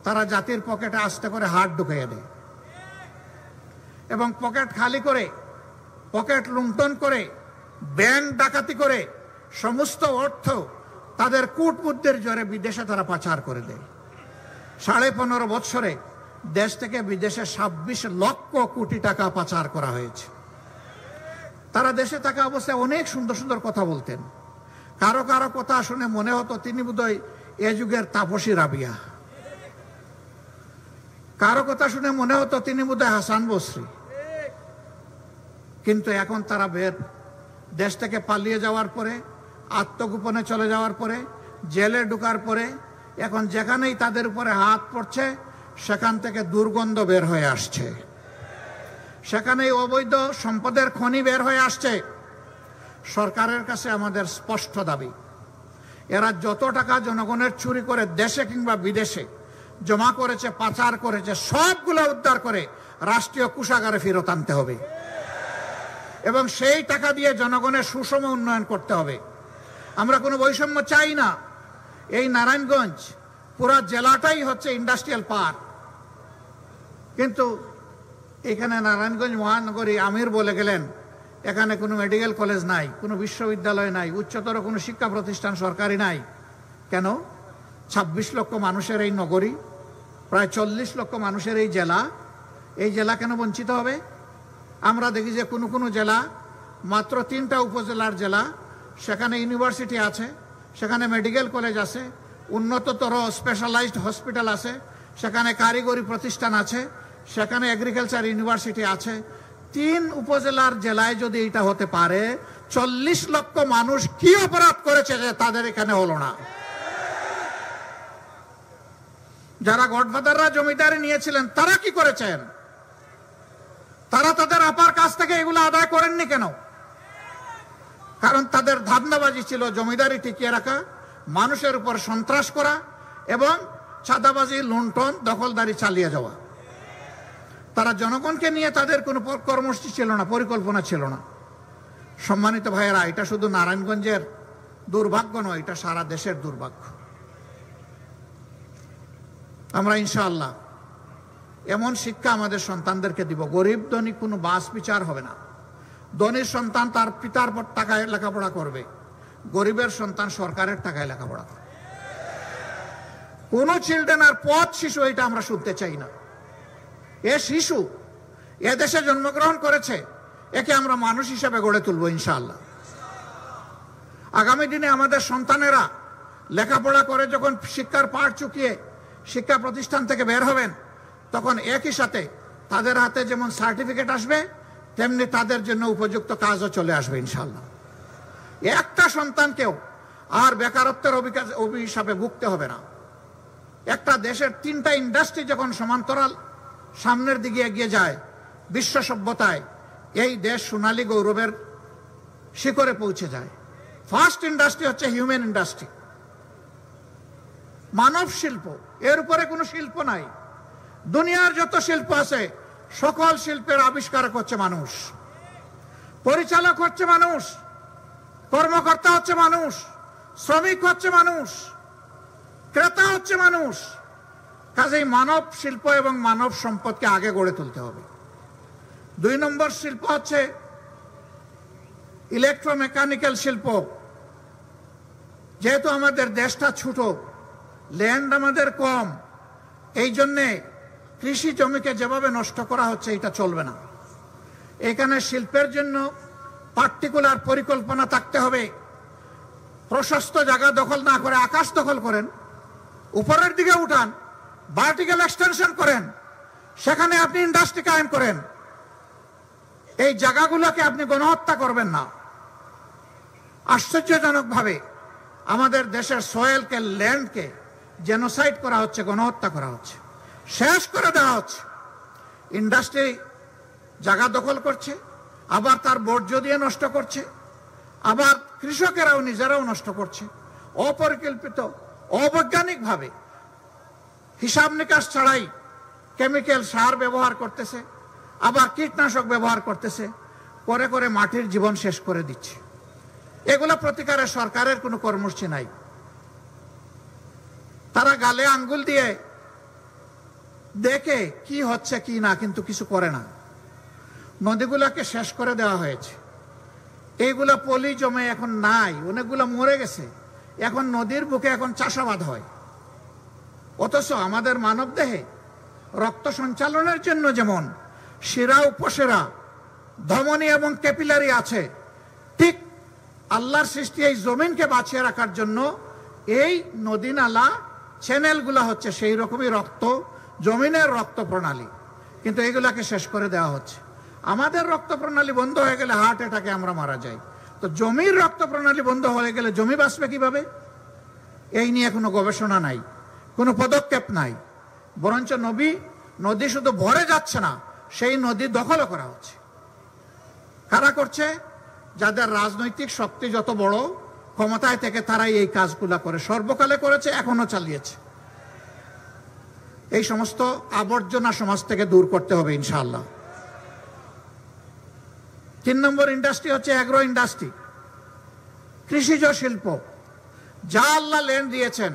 তারা জাতির পকেটে আস্তে করে হাত ঢুকিয়ে দেয় এবং পকেট খালি করে, পকেট লুণ্ঠন করে, ব্যাংক ডাকাতি করে সমস্ত অর্থ তাদের কূটবুদ্ধির জোরে বিদেশে তারা পাচার করে দেয়। 15.5 বছরে দেশ থেকে বিদেশে 26 লক্ষ কোটি টাকা পাচার করা হয়েছে। তারা দেশে থাকা অবস্থায় অনেক সুন্দর সুন্দর কথা বলতেন। কারো কারো কথা শুনে মনে হতো তিনি বোধহয় এ যুগের তাপসী রাবিয়া, কারো কথা শুনে মনে হতো তিনি বোধহয় হাসান বসরি। কিন্তু এখন তারা দেশ থেকে পালিয়ে যাওয়ার পরে, আত্মগোপনে চলে যাওয়ার পরে, জেলে ঢোকার পরে এখন যেখানেই তাদের উপরে হাত পড়ছে সেখান থেকে দুর্গন্ধ বের হয়ে আসছে, সেখানেই অবৈধ সম্পদের খনি বের হয়ে আসছে, সরকারের কাছে আমাদের স্পষ্ট দাবি, এরা যত টাকা জনগণের চুরি করে দেশে কিংবা বিদেশে জমা করেছে, পাচার করেছে, সবগুলো উদ্ধার করে রাষ্ট্রীয় কোষাগারে ফেরত আনতে হবে এবং সেই টাকা দিয়ে জনগণের সুষম উন্নয়ন করতে হবে। আমরা কোনো বৈষম্য চাই না। এই নারায়ণগঞ্জ পুরা জেলাটাই হচ্ছে ইন্ডাস্ট্রিয়াল পার্ক, কিন্তু এখানে নারায়ণগঞ্জ মহানগরী আমির বলে গেলেন এখানে কোনো মেডিকেল কলেজ নাই, কোনো বিশ্ববিদ্যালয় নাই, উচ্চতর কোনো শিক্ষা প্রতিষ্ঠান সরকারি নাই। কেন? 26 লক্ষ মানুষের এই নগরী, প্রায় 40 লক্ষ মানুষের এই জেলা কেন বঞ্চিত হবে? আমরা দেখি যে কোনো কোনো জেলা, মাত্র 3টা উপজেলার জেলা, সেখানে ইউনিভার্সিটি আছে, সেখানে মেডিকেল কলেজ আছে, উন্নততর স্পেশালাইজড হসপিটাল আছে, সেখানে কারিগরি প্রতিষ্ঠান আছে, সেখানে এগ্রিকালচার ইউনিভার্সিটি আছে। 3 উপজেলার জেলায় যদি এটা হতে পারে, 40 লক্ষ মানুষ কি অপরাধ করেছে যে তাদের এখানে হলো না? যারা গডফাদাররা জমিদারি নিয়েছিলেন তারা কি করেছেন? তারা তাদের আপার কাছ থেকে এগুলো আদায় করেননি কেন? কারণ তাদের ধান্দাবাজি ছিল জমিদারি টিকিয়ে রাখা, মানুষের উপর সন্ত্রাস করা এবং চাঁদাবাজি, লুণ্ঠন, দখলদারি চালিয়ে যাওয়া। তারা জনগণকে নিয়ে তাদের কোনো কর্মসূচি ছিল না, পরিকল্পনা ছিল না। সম্মানিত ভাইয়েরা, এটা শুধু নারায়ণগঞ্জের দুর্ভাগ্য নয়, এটা সারা দেশের দুর্ভাগ্য। আমরা ইনশাআল্লাহ এমন শিক্ষা আমাদের সন্তানদেরকে দিব, গরিব ধনী কোনো বাস বিচার হবে না। ধনীর সন্তান তার পিতার টাকায় লেখাপড়া করবে, গরিবের সন্তান সরকারের টাকায় লেখাপড়া করবে। কোনো চিলড্রেন আর পথ শিশু এটা আমরা শুনতে চাই না। এ শিশু এদেশে জন্মগ্রহণ করেছে, একে আমরা মানুষ হিসেবে গড়ে তুলবো ইনশাআল্লাহ। আগামী দিনে আমাদের সন্তানেরা লেখাপড়া করে যখন শিক্ষার পাঠ চুকিয়ে শিক্ষা প্রতিষ্ঠান থেকে বের হবেন, তখন একই সাথে তাদের হাতে যেমন সার্টিফিকেট আসবে, তেমনি তাদের জন্য উপযুক্ত কাজও চলে আসবে ইনশাআল্লাহ। একটা সন্তানকেও আর বেকারত্বের অভিশাপে ভুগতে হবে না। একটা দেশের 3টা ইন্ডাস্ট্রি যখন সমান্তরাল সামনের দিকে এগিয়ে যায় বিশ্ব সভ্যতায়, এই দেশ সোনালী গৌরবের শিখরে পৌঁছে যায়। ফার্স্ট ইন্ডাস্ট্রি হচ্ছে হিউম্যান ইন্ডাস্ট্রি, মানব শিল্প। এর উপরে কোনো শিল্প নাই। দুনিয়ার যত শিল্প আছে সকল শিল্পের আবিষ্কারক হচ্ছে মানুষ, পরিচালক হচ্ছে মানুষ, কর্মকর্তা হচ্ছে মানুষ, শ্রমিক হচ্ছে মানুষ, ক্রেতা হচ্ছে মানুষ। কাজেই মানব শিল্প এবং মানব সম্পদকে আগে গড়ে তুলতে হবে। 2 নম্বর শিল্প হচ্ছে ইলেকট্রোমেকানিক্যাল শিল্প। যেহেতু আমাদের দেশটা ছোট, ল্যান্ড আমাদের কম, এই জন্যে কৃষি জমিকে যেভাবে নষ্ট করা হচ্ছে এটা চলবে না। এখানে শিল্পের জন্য পার্টিকুলার পরিকল্পনা থাকতে হবে। প্রশস্ত জায়গা দখল না করে আকাশ দখল করেন, উপরের দিকে উঠান, ভার্টিক্যাল এক্সটেনশন করেন, সেখানে আপনি ইন্ডাস্ট্রি কায়েম করেন। এই জায়গাগুলোকে আপনি গণহত্যা করবেন না। আশ্চর্যজনকভাবে আমাদের দেশের সয়েলকে, ল্যান্ডকে জেনোসাইড করা হচ্ছে, গণহত্যা করা হচ্ছে, শেষ করে দেওয়া হচ্ছে। ইন্ডাস্ট্রি জায়গা দখল করছে, আবার তার বর্জ্য দিয়ে নষ্ট করছে, আবার কৃষকেরাও নিজেরাও নষ্ট করছে। অপরিকল্পিত, অবৈজ্ঞানিকভাবে, হিসাব নিকাশ ছাড়াই কেমিক্যাল সার ব্যবহার করতেছে, আবার কীটনাশক ব্যবহার করতেছে, করে করে মাটির জীবন শেষ করে দিচ্ছে। এগুলো প্রতিকারে সরকারের কোনো কর্মসূচি নাই। তারা গালে আঙ্গুল দিয়ে দেখে কি হচ্ছে কি না, কিন্তু কিছু করে না। নদীগুলোকে শেষ করে দেওয়া হয়েছে, এইগুলা পলি জমে এখন নাই, অনেকগুলো মরে গেছে। এখন নদীর বুকে এখন চাষাবাদ হয়। অথচ আমাদের মানব দেহে রক্ত সঞ্চালনের জন্য যেমন শিরা, উপশিরা, ধমনী এবং ক্যাপিলারি আছে, ঠিক আল্লাহর সৃষ্টি এই জমিনকে বাঁচিয়ে রাখার জন্য এই নদী নালা চ্যানেলগুলা হচ্ছে সেই রকমই রক্ত, জমিনের রক্ত প্রণালী। কিন্তু এগুলাকে শেষ করে দেওয়া হচ্ছে। আমাদের রক্ত প্রণালী বন্ধ হয়ে গেলে হার্ট অ্যাটাকে আমরা মারা যাই, তো জমির রক্ত প্রণালী বন্ধ হয়ে গেলে জমি বাঁচবে কিভাবে? এই নিয়ে কোনো গবেষণা নাই, কোনো পদক্ষেপ নাই। বরঞ্চ নদী শুধু ভরে যাচ্ছে না, সেই নদী দখলও করা হচ্ছে। কারা করছে? যাদের রাজনৈতিক শক্তি যত বড়, ক্ষমতায় থেকে তারাই এই কাজগুলা করে, সর্বকালে করেছে, এখনো চালিয়েছে। এই সমস্ত আবর্জনা সমাজ থেকে দূর করতে হবে ইনশাআল্লাহ। 3 নম্বর ইন্ডাস্ট্রি হচ্ছে অ্যাগ্রো ইন্ডাস্ট্রি, কৃষিজ শিল্প। যা আল্লাহ ল্যান্ড দিয়েছেন,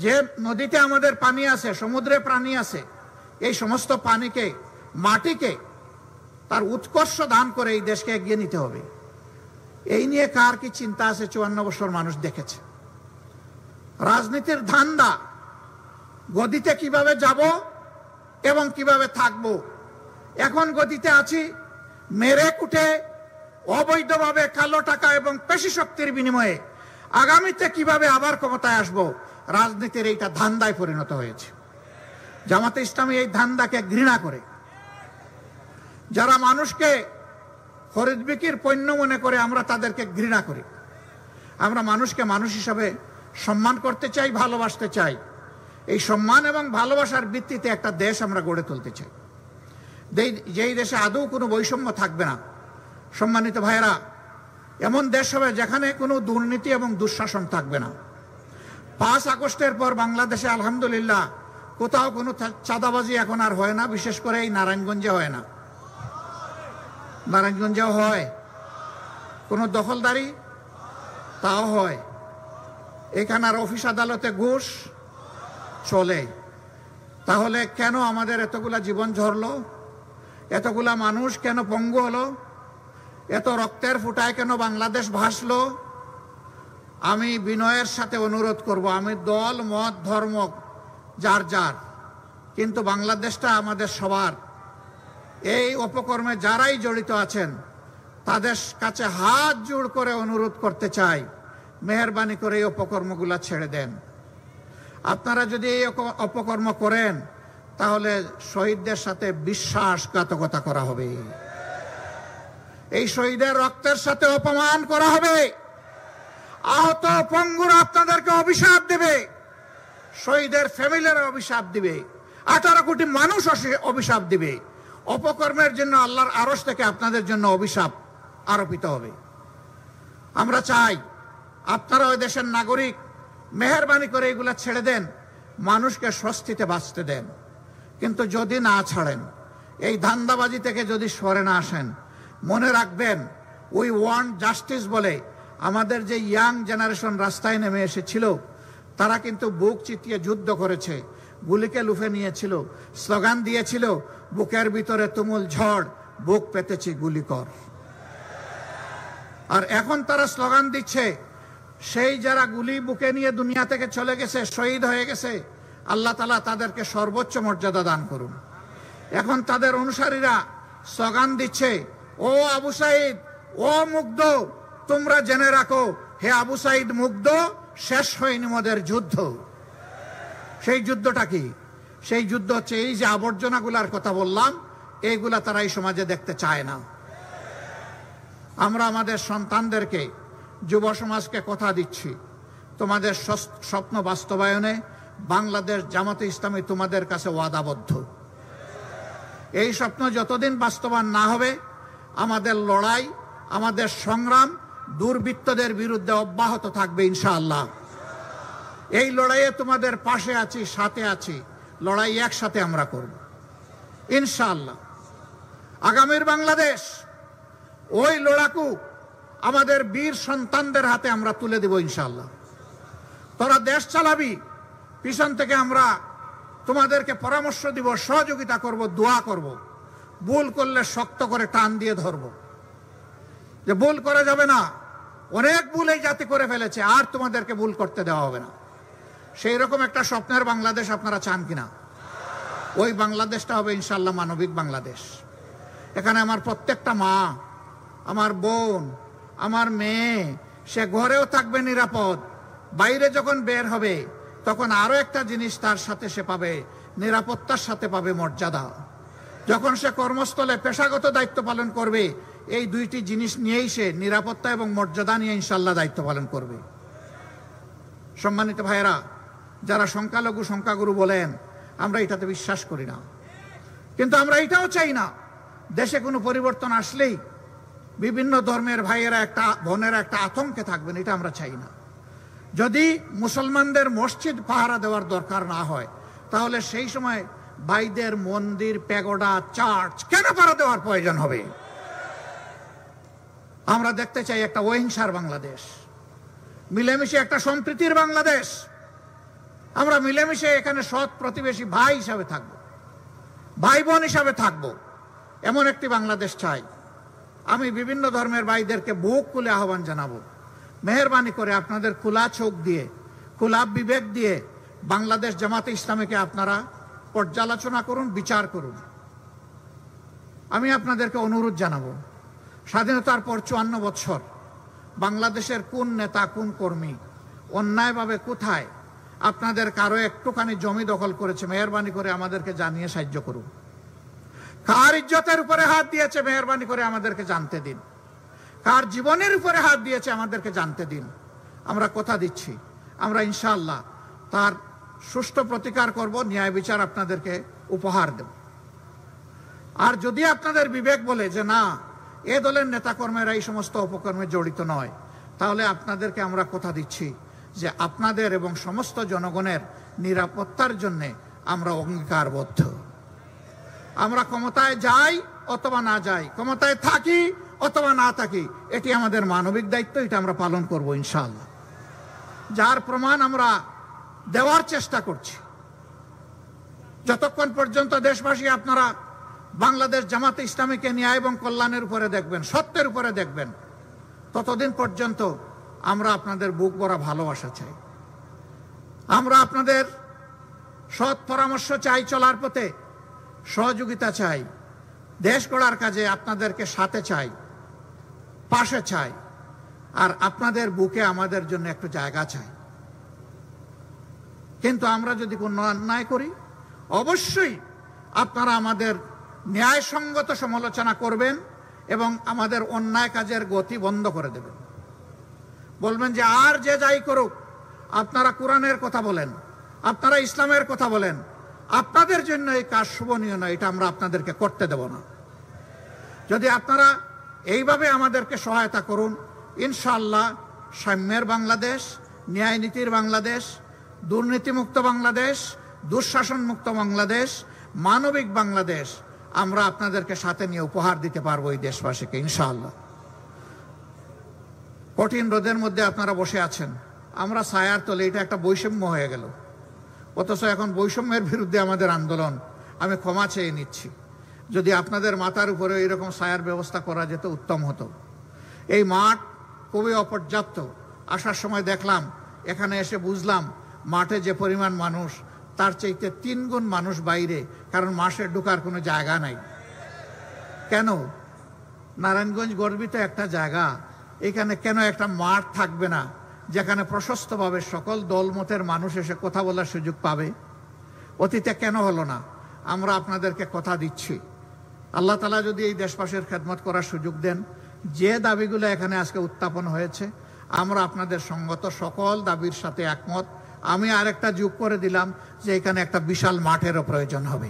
যে নদীতে আমাদের পানি আছে, সমুদ্রে প্রাণী আছে, এই সমস্ত পানিকে, মাটিকে তার উৎকর্ষ দান করে এই দেশকে এগিয়ে নিতে হবে। এই নিয়ে কার কি চিন্তা আছে 54 বছর মানুষ দেখেছে। রাজনীতির ধান্দা, গদিতে কিভাবে যাব এবং কিভাবে থাকব। এখন গদিতে আছি, মেরে কুটে অবৈধভাবে কালো টাকা এবং পেশি শক্তির বিনিময়ে আগামীতে কিভাবে আবার ক্ষমতায় আসব, রাজনীতির এইটা ধান্দায় পরিণত হয়েছে। জামাতে ইসলামী এই ধান্দাকে ঘৃণা করে। যারা মানুষকে খরিদ বিক্রির পণ্য মনে করে, আমরা তাদেরকে ঘৃণা করি। আমরা মানুষকে মানুষ হিসাবে সম্মান করতে চাই, ভালোবাসতে চাই। এই সম্মান এবং ভালোবাসার ভিত্তিতে একটা দেশ আমরা গড়ে তুলতে চাই, যেই দেশে আদৌ কোনো বৈষম্য থাকবে না। সম্মানিত ভাইয়েরা, এমন দেশ হবে যেখানে কোনো দুর্নীতি এবং দুঃশাসন থাকবে না। 5 আগস্টের পর বাংলাদেশে আলহামদুলিল্লাহ কোথাও কোনো চাঁদাবাজি এখন আর হয় না, বিশেষ করে এই নারায়ণগঞ্জে হয় না। নারায়ণগঞ্জেও হয়। কোনো দখলদারি, তাও হয়। এখানে আর অফিস আদালতে ঘুষ চলে। তাহলে কেন আমাদের এতগুলা জীবন ঝরলো? এতগুলা মানুষ কেন পঙ্গু হলো? এত রক্তের ফুটায় কেন বাংলাদেশ ভাসলো? আমি বিনয়ের সাথে অনুরোধ করব, আমি দল মত ধর্ম যার যার, কিন্তু বাংলাদেশটা আমাদের সবার। এই অপকর্মে যারাই জড়িত আছেন তাদের কাছে হাত জোড় করে অনুরোধ করতে চাই, মেহেরবানি করে এই অপকর্মগুলা ছেড়ে দেন। আপনারা যদি এই অপকর্ম করেন তাহলে শহীদদের সাথে বিশ্বাসঘাতকতা করা হবে, এই শহীদের রক্তের সাথে অপমান করা হবে। আহত পঙ্গুরা আপনাদেরকে অভিশাপ দেবে, শহীদের ফ্যামিলিরা অভিশাপ দিবে, 18 কোটি মানুষ অভিশাপ দিবে। অপকর্মের জন্য আল্লাহর আরশ থেকে আপনাদের জন্য অভিশাপ আরোপিত হবে। আমরা চাই আপনারা ওই দেশের নাগরিক, মেহেরবানি করে এগুলা ছেড়ে দেন, মানুষকে স্বস্তিতে বাঁচতে দেন। কিন্তু যদি না ছাড়েন, এই ধান্দাবাজি থেকে যদি সরে না আসেন, মনে রাখবেন উই ওয়ান্ট জাস্টিস বলে আমাদের যে ইয়াং জেনারেশন রাস্তায় নেমে এসেছিল, তারা কিন্তু বুক চিতিয়ে যুদ্ধ করেছে, গুলিকে লুফে নিয়েছিল, স্লোগান দিয়েছিল, বুকের ভিতরে তুমুল ঝড়, বুক পেতেছি গুলি কর। আর এখন তারা স্লোগান দিচ্ছে, সেই যারা গুলি বুকে নিয়ে দুনিয়া থেকে চলে গেছে, শহীদ হয়ে গেছে, আল্লাহ তাআলা তাদেরকে সর্বোচ্চ মর্যাদা দান করুন। এখন তাদের অনুসারীরা স্লোগান দিচ্ছে, ও আবু সাইদ, ও মুগ্ধ, তোমরা জেনে রাখো, হে আবু সাইদ মুগ্ধ, শেষ হয়নি মোদের যুদ্ধ। সেই যুদ্ধটা কি? সেই যুদ্ধ হচ্ছে এই যে আবর্জনাগুলার কথা বললাম, এইগুলা তারা এই সমাজে দেখতে চায় না। আমরা আমাদের সন্তানদেরকে, যুব সমাজকে কথা দিচ্ছি, তোমাদের স্বপ্ন বাস্তবায়নে বাংলাদেশ জামাতে ইসলামী তোমাদের কাছে ওয়াদাবদ্ধ। এই স্বপ্ন যতদিন বাস্তবায়ন না হবে, আমাদের লড়াই, আমাদের সংগ্রাম দুর্বৃত্তদের বিরুদ্ধে অব্যাহত থাকবে ইনশাআল্লাহ। এই লড়াইয়ে তোমাদের পাশে আছি, সাথে আছি, লড়াই একসাথে আমরা করব ইনশাআল্লাহ। আগামীর বাংলাদেশ, ওই লড়াকু আমাদের বীর সন্তানদের হাতে আমরা তুলে দেব ইনশাআল্লাহ। তোরা দেশ চালাবি, পিছন থেকে আমরা তোমাদেরকে পরামর্শ দিব, সহযোগিতা করব, দোয়া করব। ভুল করলে শক্ত করে টান দিয়ে ধরব, যে ভুল করা যাবে না, অনেক ভুল এই জাতি করে ফেলেছে, আর তোমাদেরকে ভুল করতে দেওয়া হবে না। সেই রকম একটা স্বপ্নের বাংলাদেশ আপনারা চান কিনা? ওই বাংলাদেশটা হবে ইনশাআল্লাহ মানবিক বাংলাদেশ। এখানে আমার প্রত্যেকটা মা, আমার বোন, আমার মেয়ে, সে ঘরেও থাকবে নিরাপদ, বাইরে যখন বের হবে তখন আরো একটা জিনিস তার সাথে সে পাবে, নিরাপত্তার সাথে পাবে মর্যাদা। যখন সে কর্মস্থলে পেশাগত দায়িত্ব পালন করবে, এই দুইটি জিনিস নিয়েই সে নিরাপত্তা এবং মর্যাদা নিয়ে ইনশাআল্লাহ দায়িত্ব পালন করবে। সম্মানিত ভাইয়েরা, যারা সংখ্যালঘু সংখ্যাগুরু বলেন, আমরা এটাতে বিশ্বাস করি না, কিন্তু আমরা এটাও চাই না দেশে কোনো পরিবর্তন আসলেই বিভিন্ন ধর্মের ভাইয়েরা বোনেরা একটা আতঙ্কে থাকবেন, এটা আমরা চাই না। যদি মুসলমানদের মসজিদ পাহারা দেওয়ার দরকার না হয়, তাহলে সেই সময় ভাইদের মন্দির, প্যাগোডা, চার্চ কেন পাহারা দেওয়ার প্রয়োজন হবে? আমরা দেখতে চাই একটা অহিংসার বাংলাদেশ, মিলেমিশে একটা সম্প্রীতির বাংলাদেশ। আমরা মিলেমিশে এখানে সৎ প্রতিবেশী ভাই হিসাবে থাকবো, ভাই বোন হিসাবে থাকবো, এমন একটি বাংলাদেশ চাই। আমি বিভিন্ন ধর্মের ভাইদেরকে বুক খুলে আহ্বান জানাবো, মেহেরবানি করে আপনাদের খোলা চোখ দিয়ে, খোলা বিবেক দিয়ে বাংলাদেশ জামাতে ইসলামীকে আপনারা পর্যালোচনা করুন, বিচার করুন। আমি আপনাদেরকে অনুরোধ জানাবো, স্বাধীনতার পর 54 বছর বাংলাদেশের কোন নেতা, কোন কর্মী অন্যায়ভাবে কোথায় আপনাদের কারো একটুখানি জমি দখল করেছে, মেহেরবানি করে আমাদেরকে জানিয়ে সাহায্য করুন। কার ইজ্জতের উপরে হাত দিয়েছে, মেহেরবানি করে আমাদেরকে জানতে দিন। কার জীবনের উপরে হাত দিয়েছে, আমাদেরকে জানতে দিন। আমরা কথা দিচ্ছি, আমরা ইনশাআল্লাহ তার সুষ্ঠু প্রতিকার করব, ন্যায় বিচার আপনাদেরকে উপহার দেব। আর যদি আপনাদের বিবেক বলে যে না, এ দলের নেতাকর্মীরা এই সমস্ত অপকর্মে জড়িত নয়, তাহলে আপনাদেরকে আমরা কথা দিচ্ছি যে আপনাদের এবং সমস্ত জনগণের নিরাপত্তার জন্য আমরা অঙ্গীকারবদ্ধ। আমরা ক্ষমতায় যাই অথবা না যাই, ক্ষমতায় থাকি অথবা না থাকি, এটি আমাদের মানবিক দায়িত্ব, এটা আমরা পালন করব ইনশাআল্লাহ। যার প্রমাণ আমরা দেওয়ার চেষ্টা করছি। যতক্ষণ পর্যন্ত দেশবাসী আপনারা বাংলাদেশ জামাতে ইসলামীকে ন্যায় এবং কল্যাণের উপরে দেখবেন, সত্যের উপরে দেখবেন, ততদিন পর্যন্ত আমরা আপনাদের বুক ভরা ভালোবাসা চাই। আমরা আপনাদের সৎ পরামর্শ চাই, চলার পথে সহযোগিতা চাই, দেশ গড়ার কাজে আপনাদেরকে সাথে চাই, পাশে চাই। আর আপনাদের বুকে আমাদের জন্য একটু জায়গা চাই। কিন্তু আমরা যদি কোনো অন্যায় করি, অবশ্যই আপনারা আমাদের ন্যায়সঙ্গত সমালোচনা করবেন এবং আমাদের অন্যায় কাজের গতি বন্ধ করে দেবেন। বলবেন যে আর যে যাই করুক, আপনারা কোরআনের কথা বলেন, আপনারা ইসলামের কথা বলেন, আপনাদের জন্য এই কাজ শোভনীয় নয়, এটা আমরা আপনাদেরকে করতে দেব না। যদি আপনারা এইভাবে আমাদেরকে সহায়তা করুন, ইনশাআল্লাহ সাম্যের বাংলাদেশ, ন্যায় নীতির বাংলাদেশ, দুর্নীতিমুক্ত বাংলাদেশ, দুঃশাসন মুক্ত বাংলাদেশ, মানবিক বাংলাদেশ আমরা আপনাদেরকে সাথে নিয়ে উপহার দিতে পারবো এই দেশবাসীকে ইনশাআল্লাহ। কঠিন রোদের মধ্যে আপনারা বসে আছেন, আমরা ছায়ার তলে, এটা একটা বৈষম্য হয়ে গেল। অথচ এখন বৈষম্যের বিরুদ্ধে আমাদের আন্দোলন। আমি ক্ষমা চেয়ে নিচ্ছি, যদি আপনাদের মাথার উপরে এরকম ছায়ার ব্যবস্থা করা যেত উত্তম হতো। এই মাঠ খুবই অপর্যাপ্ত। আসার সময় দেখলাম, এখানে এসে বুঝলাম মাঠে যে পরিমাণ মানুষ, তার চাইতে 3 গুণ মানুষ বাইরে, কারণ মাঠে ঢোকার কোনো জায়গা নাই। কেন? নারায়ণগঞ্জ গর্বিত একটা জায়গা, এখানে কেন একটা মাঠ থাকবে না যেখানে প্রশস্তভাবে সকল দলমতের মানুষ এসে কথা বলার সুযোগ পাবে? অতীতে কেন হলো না? আমরা আপনাদেরকে কথা দিচ্ছি, আল্লাহ তাআলা যদি এই দেশবাসীর খেদমত করার সুযোগ দেন, যে দাবিগুলো এখানে আজকে উত্থাপন হয়েছে, আমরা আপনাদের সঙ্গত সকল দাবির সাথে একমত। আমি আরেকটা যোগ করে দিলাম যে এখানে একটা বিশাল মাঠেরও প্রয়োজন হবে।